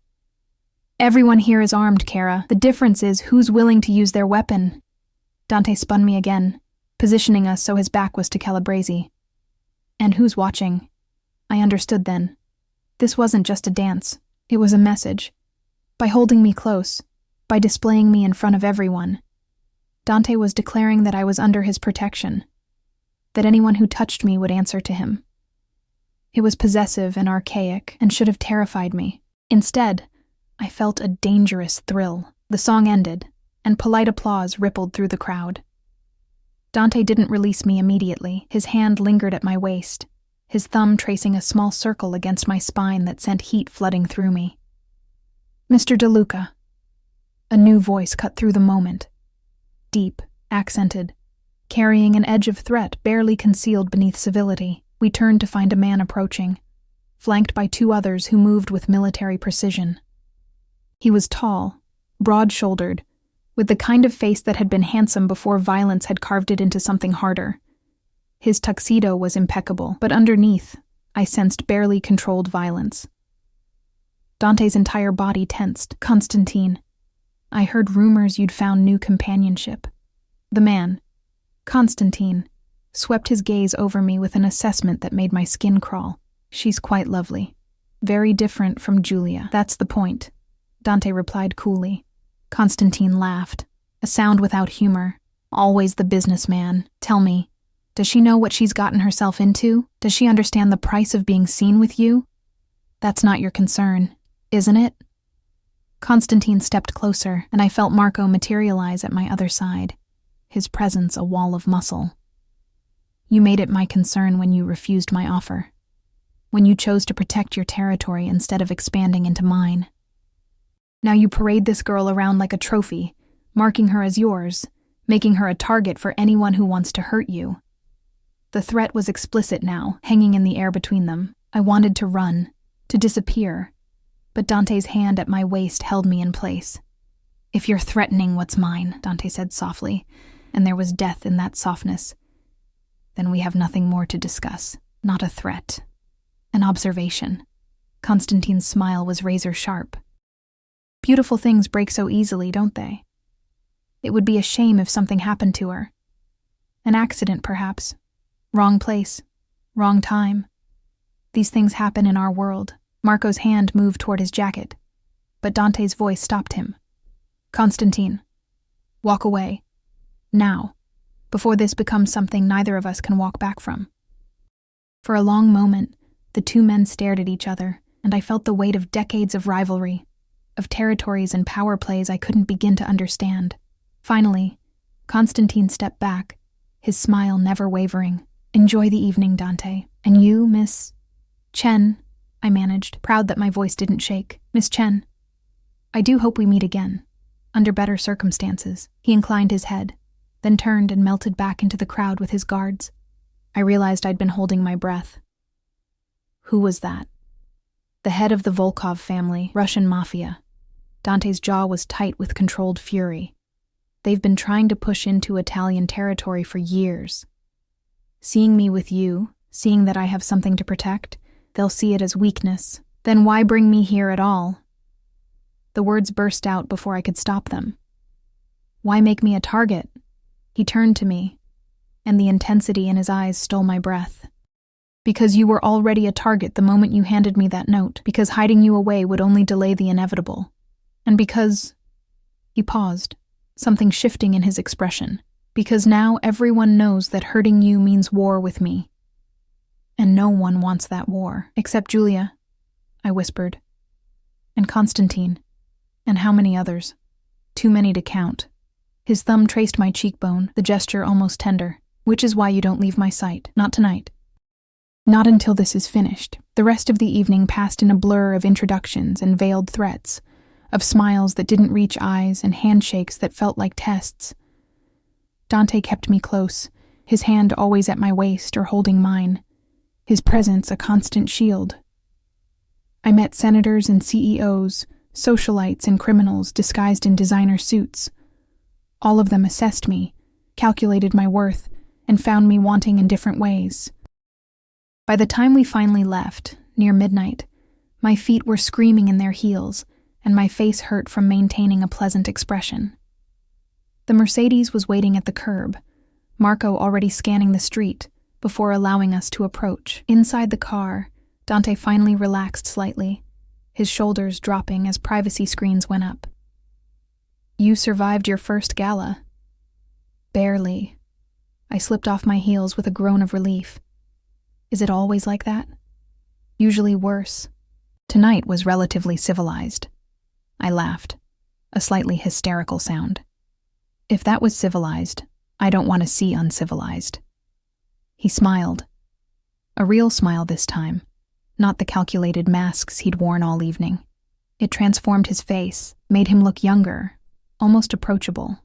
Everyone here is armed, Kara. The difference is who's willing to use their weapon. Dante spun me again, positioning us so his back was to Calabresi. And who's watching? I understood then. This wasn't just a dance. It was a message. By holding me close, by displaying me in front of everyone, Dante was declaring that I was under his protection, that anyone who touched me would answer to him. It was possessive and archaic and should have terrified me. Instead, I felt a dangerous thrill. The song ended, and polite applause rippled through the crowd. Dante didn't release me immediately. His hand lingered at my waist, his thumb tracing a small circle against my spine that sent heat flooding through me. Mr. DeLuca. A new voice cut through the moment. Deep, accented, carrying an edge of threat barely concealed beneath civility. We turned to find a man approaching, flanked by 2 others who moved with military precision. He was tall, broad-shouldered, with the kind of face that had been handsome before violence had carved it into something harder. His tuxedo was impeccable, but underneath, I sensed barely controlled violence. Dante's entire body tensed. Constantine, I heard rumors you'd found new companionship. The man, Constantine, swept his gaze over me with an assessment that made my skin crawl. She's quite lovely. Very different from Julia. That's the point, Dante replied coolly. Constantine laughed, a sound without humor. Always the businessman. Tell me, does she know what she's gotten herself into? Does she understand the price of being seen with you? That's not your concern, isn't it? Constantine stepped closer, and I felt Marco materialize at my other side, his presence a wall of muscle. You made it my concern when you refused my offer, when you chose to protect your territory instead of expanding into mine. Now you parade this girl around like a trophy, marking her as yours, making her a target for anyone who wants to hurt you. The threat was explicit now, hanging in the air between them. I wanted to run, to disappear, but Dante's hand at my waist held me in place. If you're threatening what's mine, Dante said softly, and there was death in that softness, then we have nothing more to discuss. Not a threat. An observation. Constantine's smile was razor sharp. Beautiful things break so easily, don't they? It would be a shame if something happened to her. An accident, perhaps. Wrong place. Wrong time. These things happen in our world. Marco's hand moved toward his jacket, but Dante's voice stopped him. Constantine, walk away. Now, before this becomes something neither of us can walk back from. For a long moment, the two men stared at each other, and I felt the weight of decades of rivalry, of territories and power plays I couldn't begin to understand. Finally, Constantine stepped back, his smile never wavering. Enjoy the evening, Dante. And you, Miss Chen, I managed, proud that my voice didn't shake. Miss Chen, I do hope we meet again, under better circumstances. He inclined his head, then turned and melted back into the crowd with his guards. I realized I'd been holding my breath. Who was that? The head of the Volkov family, Russian Mafia. Dante's jaw was tight with controlled fury. They've been trying to push into Italian territory for years. Seeing me with you, seeing that I have something to protect, they'll see it as weakness. Then why bring me here at all? The words burst out before I could stop them. Why make me a target? He turned to me, and the intensity in his eyes stole my breath. Because you were already a target the moment you handed me that note, because hiding you away would only delay the inevitable. And because... He paused, something shifting in his expression. Because now everyone knows that hurting you means war with me. And no one wants that war, except Julia, I whispered. And Constantine. And how many others? Too many to count. His thumb traced my cheekbone, the gesture almost tender. Which is why you don't leave my sight. Not tonight. Not until this is finished. The rest of the evening passed in a blur of introductions and veiled threats, of smiles that didn't reach eyes and handshakes that felt like tests. Dante kept me close, his hand always at my waist or holding mine, his presence a constant shield. I met senators and CEOs, socialites and criminals disguised in designer suits. All of them assessed me, calculated my worth, and found me wanting in different ways. By the time we finally left, near midnight, my feet were screaming in their heels, and my face hurt from maintaining a pleasant expression. The Mercedes was waiting at the curb, Marco already scanning the street, before allowing us to approach. Inside the car, Dante finally relaxed slightly, his shoulders dropping as privacy screens went up. You survived your first gala. Barely. I slipped off my heels with a groan of relief. Is it always like that? Usually worse. Tonight was relatively civilized. I laughed, a slightly hysterical sound. If that was civilized, I don't want to see uncivilized. He smiled. A real smile this time, not the calculated masks he'd worn all evening. It transformed his face, made him look younger, almost approachable.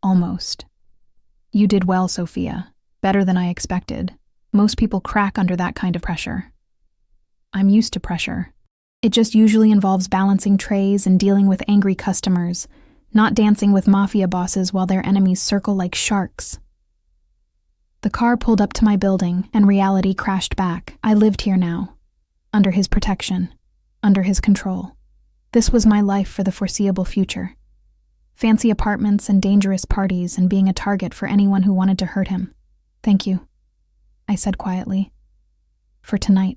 Almost. You did well, Sophia. Better than I expected. Most people crack under that kind of pressure. I'm used to pressure. It just usually involves balancing trays and dealing with angry customers, not dancing with mafia bosses while their enemies circle like sharks. The car pulled up to my building, and reality crashed back. I lived here now, under his protection, under his control. This was my life for the foreseeable future. Fancy apartments and dangerous parties and being a target for anyone who wanted to hurt him. Thank you, I said quietly. For tonight.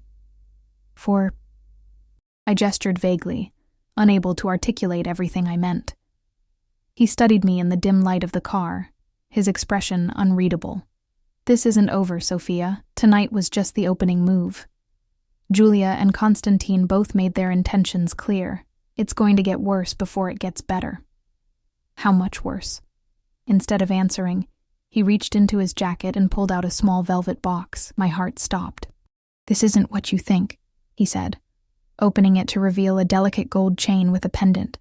I gestured vaguely, unable to articulate everything I meant. He studied me in the dim light of the car, his expression unreadable. This isn't over, Sophia. Tonight was just the opening move. Julia and Constantine both made their intentions clear. It's going to get worse before it gets better. How much worse? Instead of answering, he reached into his jacket and pulled out a small velvet box. My heart stopped. This isn't what you think, he said, opening it to reveal a delicate gold chain with a pendant.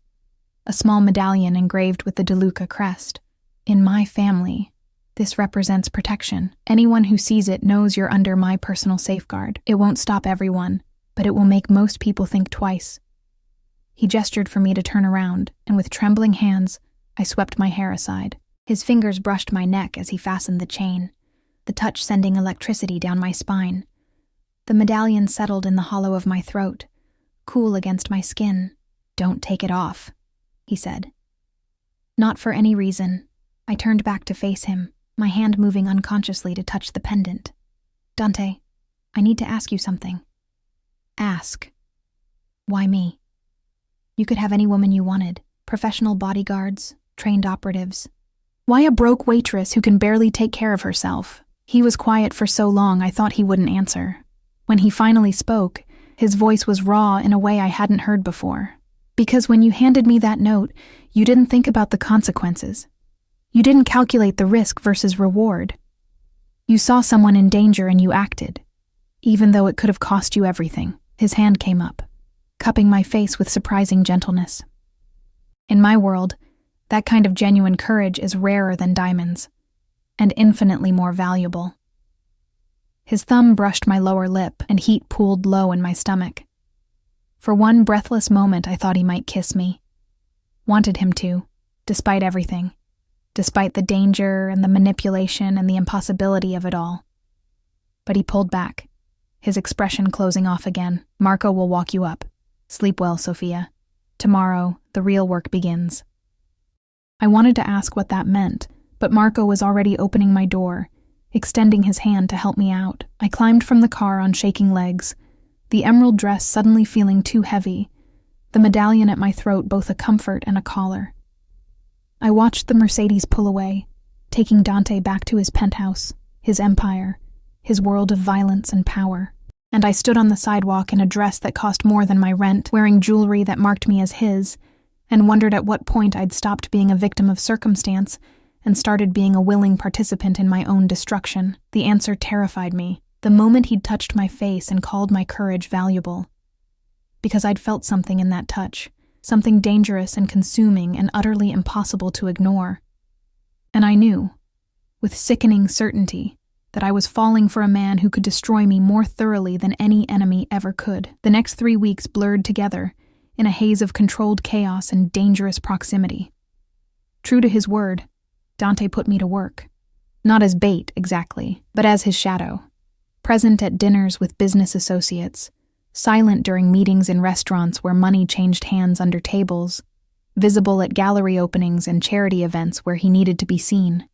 A small medallion engraved with the DeLuca crest. In my family, this represents protection. Anyone who sees it knows you're under my personal safeguard. It won't stop everyone, but it will make most people think twice. He gestured for me to turn around, and with trembling hands, I swept my hair aside. His fingers brushed my neck as he fastened the chain, the touch sending electricity down my spine. The medallion settled in the hollow of my throat, cool against my skin. Don't take it off, he said. Not for any reason. I turned back to face him, my hand moving unconsciously to touch the pendant. Dante, I need to ask you something. Ask. Why me? You could have any woman you wanted, professional bodyguards, trained operatives. Why a broke waitress who can barely take care of herself? He was quiet for so long I thought he wouldn't answer. When he finally spoke, his voice was raw in a way I hadn't heard before. Because when you handed me that note, you didn't think about the consequences. You didn't calculate the risk versus reward. You saw someone in danger and you acted, even though it could have cost you everything. His hand came up, cupping my face with surprising gentleness. In my world, that kind of genuine courage is rarer than diamonds, and infinitely more valuable. His thumb brushed my lower lip, and heat pooled low in my stomach. For one breathless moment, I thought he might kiss me. Wanted him to, despite everything. Despite the danger and the manipulation and the impossibility of it all. But he pulled back, his expression closing off again. Marco will walk you up. Sleep well, Sophia. Tomorrow, the real work begins. I wanted to ask what that meant, but Marco was already opening my door, extending his hand to help me out. I climbed from the car on shaking legs, the emerald dress suddenly feeling too heavy, the medallion at my throat both a comfort and a collar. I watched the Mercedes pull away, taking Dante back to his penthouse, his empire, his world of violence and power. And I stood on the sidewalk in a dress that cost more than my rent, wearing jewelry that marked me as his, and wondered at what point I'd stopped being a victim of circumstance and started being a willing participant in my own destruction. The answer terrified me, the moment he'd touched my face and called my courage valuable. Because I'd felt something in that touch, something dangerous and consuming and utterly impossible to ignore. And I knew, with sickening certainty, that I was falling for a man who could destroy me more thoroughly than any enemy ever could. The next 3 weeks blurred together in a haze of controlled chaos and dangerous proximity. True to his word, Dante put me to work. Not as bait, exactly, but as his shadow. Present at dinners with business associates, silent during meetings in restaurants where money changed hands under tables, visible at gallery openings and charity events where he needed to be seen.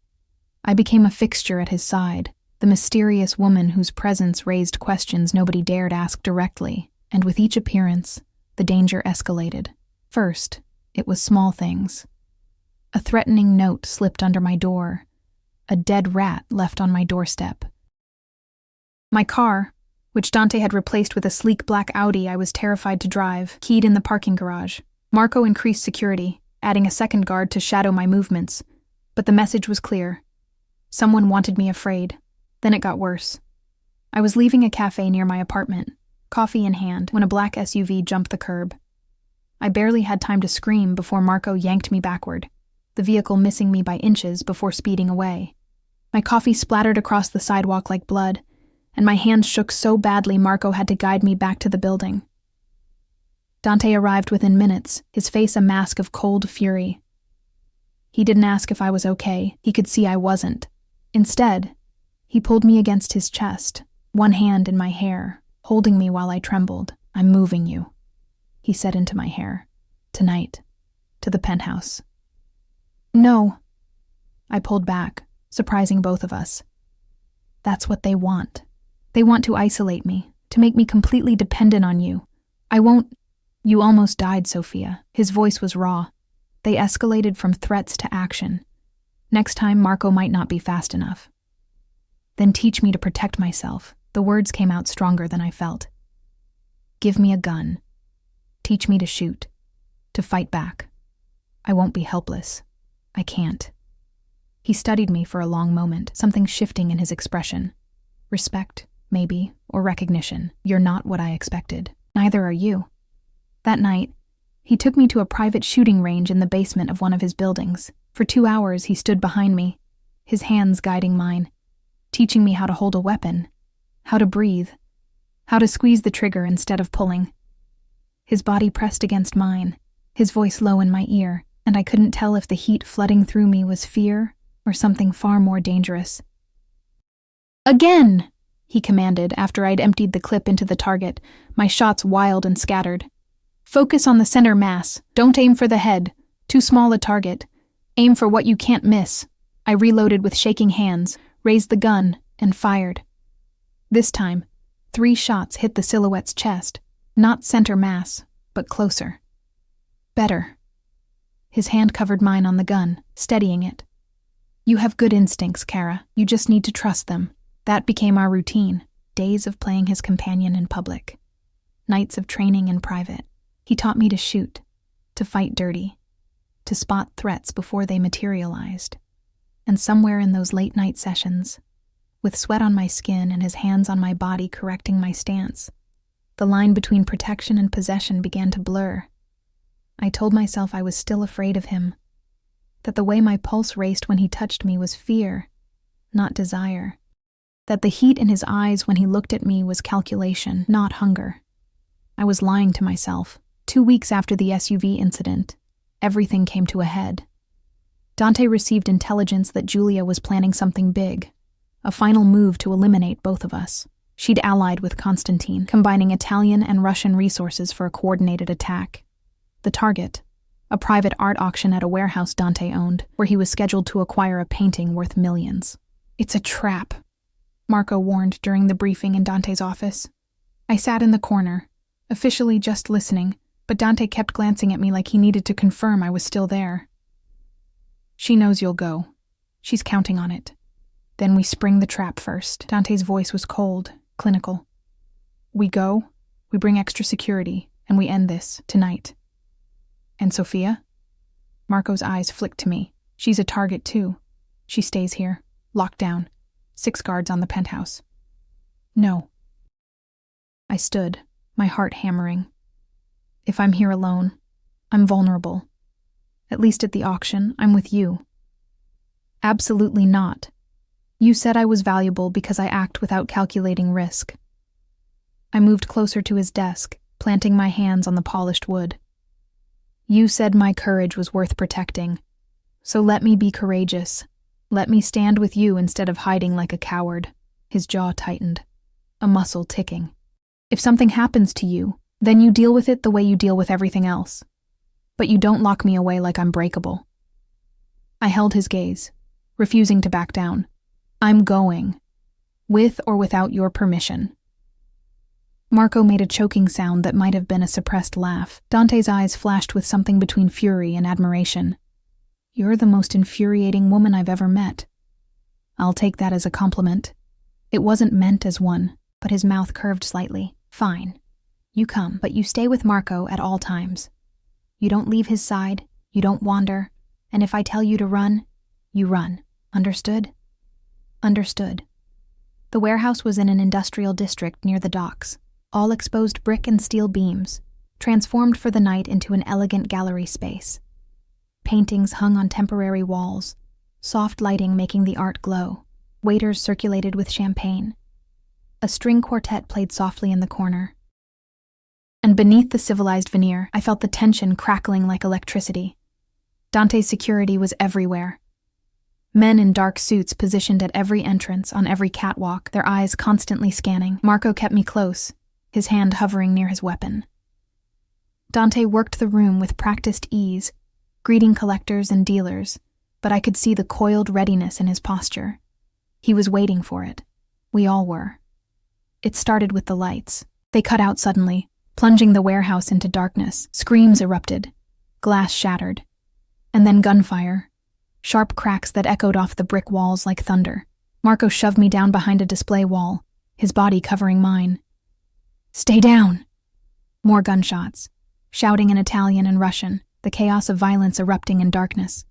I became a fixture at his side, the mysterious woman whose presence raised questions nobody dared ask directly, and with each appearance, the danger escalated. First, it was small things. A threatening note slipped under my door, a dead rat left on my doorstep. My car, which Dante had replaced with a sleek black Audi I was terrified to drive, keyed in the parking garage. Marco increased security, adding a second guard to shadow my movements, but the message was clear. Someone wanted me afraid. Then it got worse. I was leaving a cafe near my apartment, coffee in hand, when a black SUV jumped the curb. I barely had time to scream before Marco yanked me backward, the vehicle missing me by inches before speeding away. My coffee splattered across the sidewalk like blood, and my hands shook so badly Marco had to guide me back to the building. Dante arrived within minutes, his face a mask of cold fury. He didn't ask if I was okay. He could see I wasn't. Instead, he pulled me against his chest, one hand in my hair, holding me while I trembled. "I'm moving you," he said into my hair. "Tonight. To the penthouse." No. I pulled back, surprising both of us. That's what they want. They want to isolate me, to make me completely dependent on you. I won't. You almost died, Sophia. His voice was raw. They escalated from threats to action. Next time, Marco might not be fast enough. Then teach me to protect myself. The words came out stronger than I felt. Give me a gun. Teach me to shoot. To fight back. I won't be helpless. I can't. He studied me for a long moment, something shifting in his expression. Respect, maybe, or recognition. You're not what I expected. Neither are you. That night, he took me to a private shooting range in the basement of one of his buildings. For 2 hours, he stood behind me, his hands guiding mine, teaching me how to hold a weapon, how to breathe, how to squeeze the trigger instead of pulling. His body pressed against mine, his voice low in my ear, and I couldn't tell if the heat flooding through me was fear or something far more dangerous. Again! He commanded after I'd emptied the clip into the target, my shots wild and scattered. Focus on the center mass. Don't aim for the head. Too small a target. Aim for what you can't miss. I reloaded with shaking hands, raised the gun, and fired. This time, 3 shots hit the silhouette's chest, not center mass, but closer. Better. His hand covered mine on the gun, steadying it. You have good instincts, Kara. You just need to trust them. That became our routine, days of playing his companion in public, nights of training in private. He taught me to shoot, to fight dirty, to spot threats before they materialized. And somewhere in those late-night sessions, with sweat on my skin and his hands on my body correcting my stance, the line between protection and possession began to blur. I told myself I was still afraid of him, that the way my pulse raced when he touched me was fear, not desire, that the heat in his eyes when he looked at me was calculation, not hunger. I was lying to myself. 2 weeks after the SUV incident, everything came to a head. Dante received intelligence that Julia was planning something big, a final move to eliminate both of us. She'd allied with Constantine, combining Italian and Russian resources for a coordinated attack. The target, a private art auction at a warehouse Dante owned, where he was scheduled to acquire a painting worth millions. It's a trap, Marco warned during the briefing in Dante's office. I sat in the corner, officially just listening, but Dante kept glancing at me like he needed to confirm I was still there. She knows you'll go. She's counting on it. Then we spring the trap first. Dante's voice was cold, clinical. We go, we bring extra security, and we end this, tonight. And Sophia? Marco's eyes flicked to me. She's a target too. She stays here, locked down. 6 guards on the penthouse. No. I stood, my heart hammering. If I'm here alone, I'm vulnerable. At least at the auction, I'm with you. Absolutely not. You said I was valuable because I act without calculating risk. I moved closer to his desk, planting my hands on the polished wood. You said my courage was worth protecting. So let me be courageous. Let me stand with you instead of hiding like a coward. His jaw tightened, a muscle ticking. If something happens to you, then you deal with it the way you deal with everything else. But you don't lock me away like I'm breakable. I held his gaze, refusing to back down. I'm going, with or without your permission. Marco made a choking sound that might have been a suppressed laugh. Dante's eyes flashed with something between fury and admiration. You're the most infuriating woman I've ever met. I'll take that as a compliment. It wasn't meant as one, but his mouth curved slightly. Fine. You come, but you stay with Marco at all times. You don't leave his side, you don't wander, and if I tell you to run, you run. Understood? Understood. The warehouse was in an industrial district near the docks, all exposed brick and steel beams, transformed for the night into an elegant gallery space. Paintings hung on temporary walls, soft lighting making the art glow. Waiters circulated with champagne. A string quartet played softly in the corner. And beneath the civilized veneer, I felt the tension crackling like electricity. Dante's security was everywhere. Men in dark suits positioned at every entrance, on every catwalk, their eyes constantly scanning. Marco kept me close, his hand hovering near his weapon. Dante worked the room with practiced ease, greeting collectors and dealers, but I could see the coiled readiness in his posture. He was waiting for it. We all were. It started with the lights. They cut out suddenly, plunging the warehouse into darkness. Screams erupted. Glass shattered. And then gunfire. Sharp cracks that echoed off the brick walls like thunder. Marco shoved me down behind a display wall, his body covering mine. "Stay down!" More gunshots. Shouting in Italian and Russian, the chaos of violence erupting in darkness.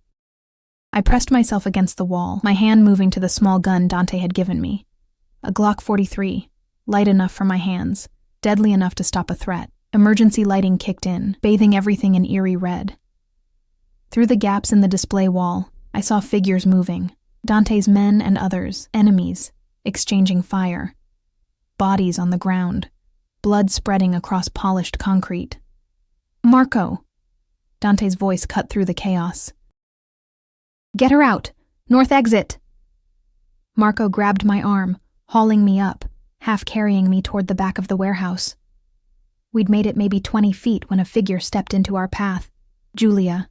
I pressed myself against the wall, my hand moving to the small gun Dante had given me. A Glock 43, light enough for my hands, deadly enough to stop a threat. Emergency lighting kicked in, bathing everything in eerie red. Through the gaps in the display wall, I saw figures moving, Dante's men and others, enemies, exchanging fire. Bodies on the ground, blood spreading across polished concrete. "Marco!" Dante's voice cut through the chaos. "Get her out! North exit!" Marco grabbed my arm, hauling me up, half carrying me toward the back of the warehouse. We'd made it maybe 20 feet when a figure stepped into our path. Julia.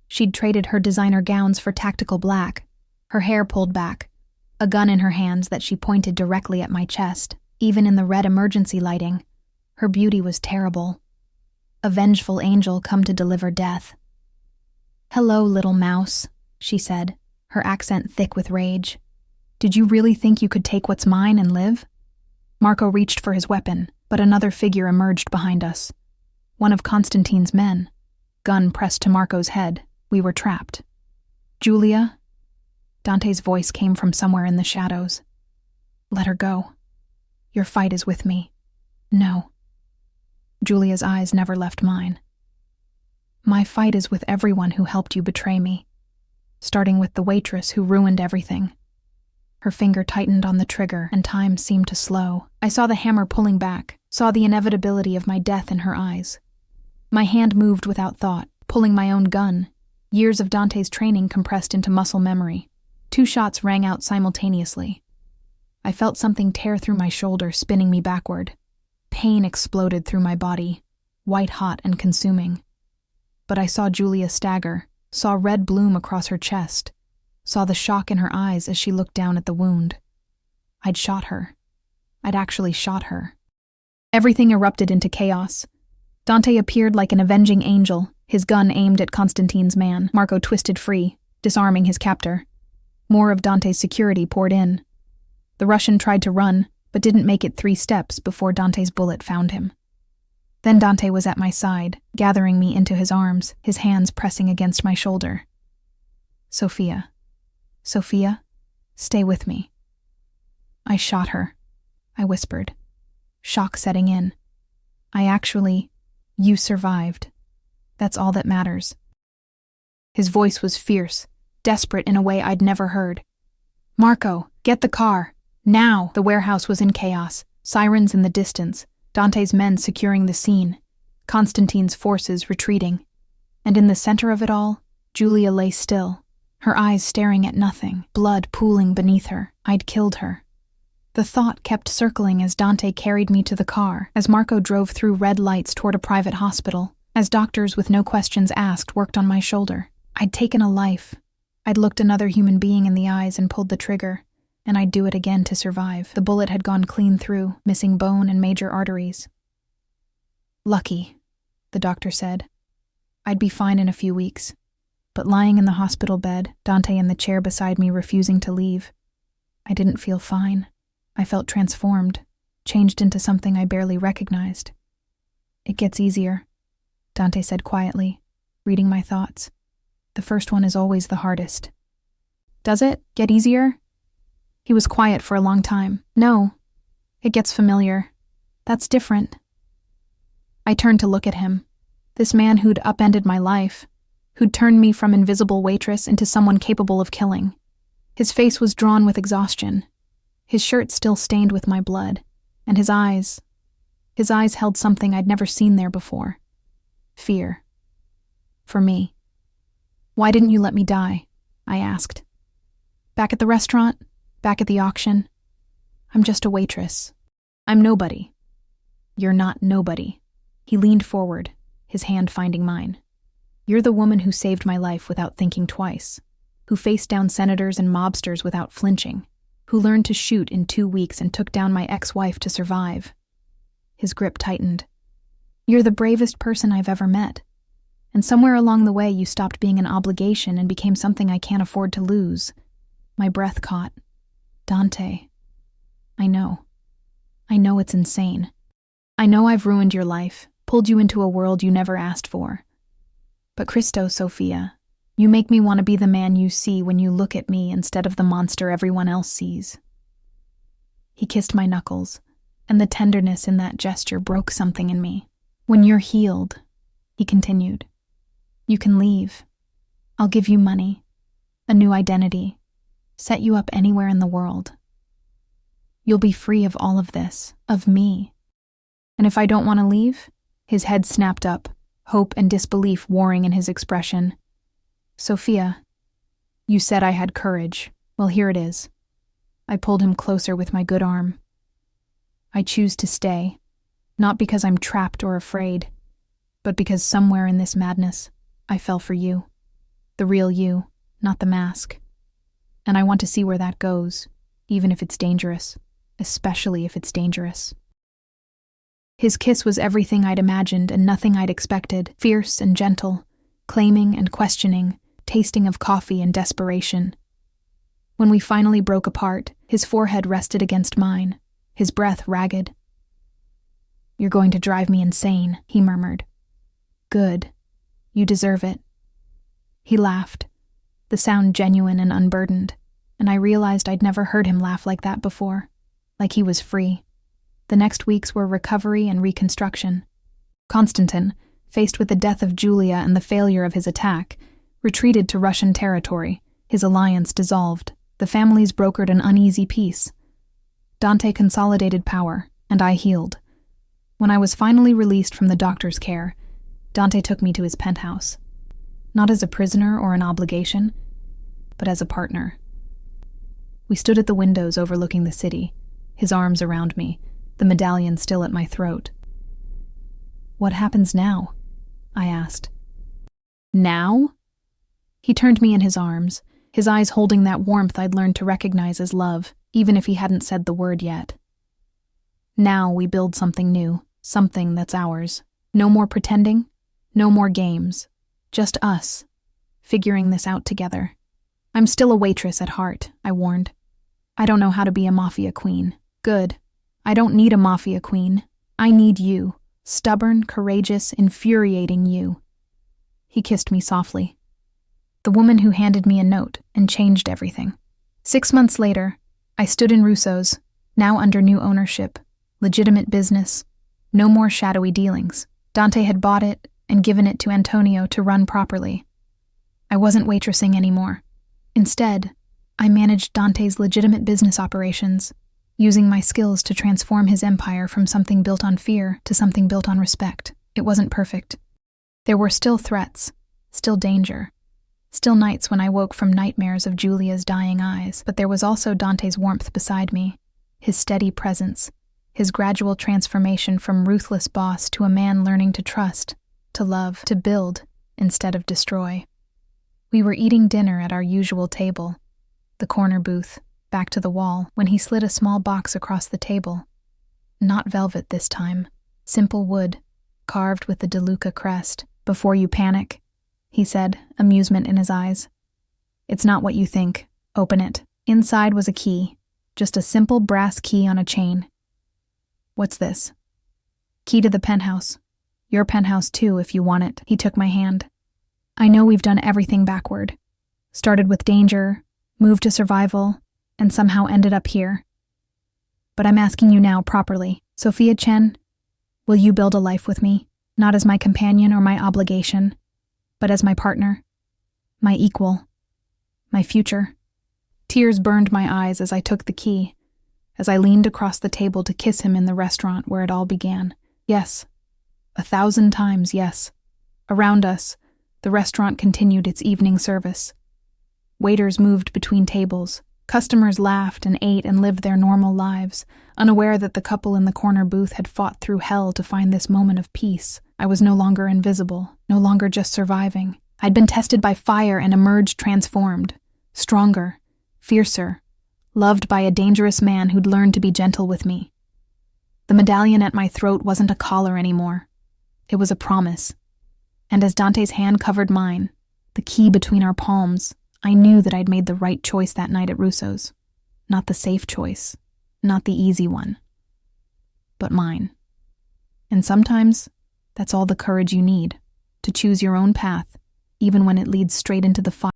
She'd traded her designer gowns for tactical black, her hair pulled back, a gun in her hands that she pointed directly at my chest. Even in the red emergency lighting, her beauty was terrible. A vengeful angel come to deliver death. "Hello, little mouse," she said, her accent thick with rage. "Did you really think you could take what's mine and live?" Marco reached for his weapon, but another figure emerged behind us. One of Constantine's men. Gun pressed to Marco's head. We were trapped. "Julia?" Dante's voice came from somewhere in the shadows. "Let her go. Your fight is with me." "No." Julia's eyes never left mine. "My fight is with everyone who helped you betray me, starting with the waitress who ruined everything." Her finger tightened on the trigger, and time seemed to slow. I saw the hammer pulling back, saw the inevitability of my death in her eyes. My hand moved without thought, pulling my own gun, years of Dante's training compressed into muscle memory. 2 shots rang out simultaneously. I felt something tear through my shoulder, spinning me backward. Pain exploded through my body, white-hot and consuming. But I saw Julia stagger, saw red bloom across her chest, saw the shock in her eyes as she looked down at the wound. I'd shot her. I'd actually shot her. Everything erupted into chaos. Dante appeared like an avenging angel, his gun aimed at Constantine's man. Marco twisted free, disarming his captor. More of Dante's security poured in. The Russian tried to run, but didn't make it 3 steps before Dante's bullet found him. Then Dante was at my side, gathering me into his arms, his hands pressing against my shoulder. "Sophia. Sophia, stay with me." "I shot her," I whispered, shock setting in. You survived. That's all that matters." His voice was fierce, desperate in a way I'd never heard. "Marco, get the car. Now!" The warehouse was in chaos, sirens in the distance, Dante's men securing the scene, Constantine's forces retreating. And in the center of it all, Julia lay still, her eyes staring at nothing, blood pooling beneath her. I'd killed her. The thought kept circling as Dante carried me to the car, as Marco drove through red lights toward a private hospital, as doctors with no questions asked worked on my shoulder. I'd taken a life. I'd looked another human being in the eyes and pulled the trigger, and I'd do it again to survive. The bullet had gone clean through, missing bone and major arteries. "Lucky," the doctor said. "I'd be fine in a few weeks." But lying in the hospital bed, Dante in the chair beside me refusing to leave, I didn't feel fine. I felt transformed, changed into something I barely recognized. "It gets easier," Dante said quietly, reading my thoughts. "The first one is always the hardest." "Does it get easier?" He was quiet for a long time. "No, it gets familiar. That's different." I turned to look at him, this man who'd upended my life, who'd turned me from invisible waitress into someone capable of killing. His face was drawn with exhaustion, his shirt still stained with my blood, and his eyes held something I'd never seen there before. Fear. For me. "Why didn't you let me die?" I asked. "Back at the restaurant? Back at the auction? I'm just a waitress. I'm nobody." "You're not nobody." He leaned forward, his hand finding mine. "You're the woman who saved my life without thinking twice. who faced down senators and mobsters without flinching, who learned to shoot in 2 weeks and took down my ex-wife to survive. His grip tightened. You're the bravest person I've ever met. And somewhere along the way you stopped being an obligation and became something I can't afford to lose. My breath caught. Dante. I know. I know it's insane. I know I've ruined your life, pulled you into a world you never asked for. But Cristo, Sophia, you make me want to be the man you see when you look at me instead of the monster everyone else sees. He kissed my knuckles, and the tenderness in that gesture broke something in me. When you're healed, he continued, you can leave. I'll give you money, a new identity, set you up anywhere in the world. You'll be free of all of this, of me. And if I don't want to leave? His head snapped up, hope and disbelief warring in his expression. Sophia, you said I had courage. Well, here it is. I pulled him closer with my good arm. I choose to stay, not because I'm trapped or afraid, but because somewhere in this madness, I fell for you. The real you, not the mask. And I want to see where that goes, even if it's dangerous, especially if it's dangerous. His kiss was everything I'd imagined and nothing I'd expected, fierce and gentle, claiming and questioning, tasting of coffee and desperation. When we finally broke apart, his forehead rested against mine, his breath ragged. You're going to drive me insane, he murmured. Good. You deserve it. He laughed, the sound genuine and unburdened, and I realized I'd never heard him laugh like that before, like he was free. The next weeks were recovery and reconstruction. Constantine, faced with the death of Julia and the failure of his attack, retreated to Russian territory, his alliance dissolved. The families brokered an uneasy peace. Dante consolidated power, and I healed. When I was finally released from the doctor's care, Dante took me to his penthouse. Not as a prisoner or an obligation, but as a partner. We stood at the windows overlooking the city, his arms around me, the medallion still at my throat. What happens now? I asked. Now? He turned me in his arms, his eyes holding that warmth I'd learned to recognize as love, even if he hadn't said the word yet. Now we build something new, something that's ours. No more pretending, no more games. Just us, figuring this out together. I'm still a waitress at heart, I warned. I don't know how to be a Mafia queen. Good. I don't need a Mafia queen. I need you. Stubborn, courageous, infuriating you. He kissed me softly. The woman who handed me a note and changed everything. 6 months later, I stood in Russo's, now under new ownership, legitimate business, no more shadowy dealings. Dante had bought it and given it to Antonio to run properly. I wasn't waitressing anymore. Instead, I managed Dante's legitimate business operations, using my skills to transform his empire from something built on fear to something built on respect. It wasn't perfect. There were still threats, still danger, still nights when I woke from nightmares of Julia's dying eyes, but there was also Dante's warmth beside me, his steady presence, his gradual transformation from ruthless boss to a man learning to trust, to love, to build, instead of destroy. We were eating dinner at our usual table, the corner booth, back to the wall, when he slid a small box across the table. Not velvet this time, simple wood, carved with the DeLuca crest. Before you panic, he said, amusement in his eyes. It's not what you think. Open it. Inside was a key, just a simple brass key on a chain. What's this? Key to the penthouse. Your penthouse too, if you want it. He took my hand. I know we've done everything backward. Started with danger, moved to survival, and somehow ended up here. But I'm asking you now properly. Sophia Chen, will you build a life with me? Not as my companion or my obligation, but as my partner, my equal, my future. Tears burned my eyes as I took the key, as I leaned across the table to kiss him in the restaurant where it all began. Yes. 1,000 times yes. Around us, the restaurant continued its evening service. Waiters moved between tables. Customers laughed and ate and lived their normal lives, unaware that the couple in the corner booth had fought through hell to find this moment of peace. I was no longer invisible, no longer just surviving. I'd been tested by fire and emerged transformed, Stronger, fiercer, loved by a dangerous man who'd learned to be gentle with me. The medallion at my throat wasn't a collar anymore. It was a promise. And as Dante's hand covered mine, the key between our palms, I knew that I'd made the right choice that night at Russo's. Not the safe choice, not the easy one, but mine. And sometimes, that's all the courage you need, to choose your own path, even when it leads straight into the fire.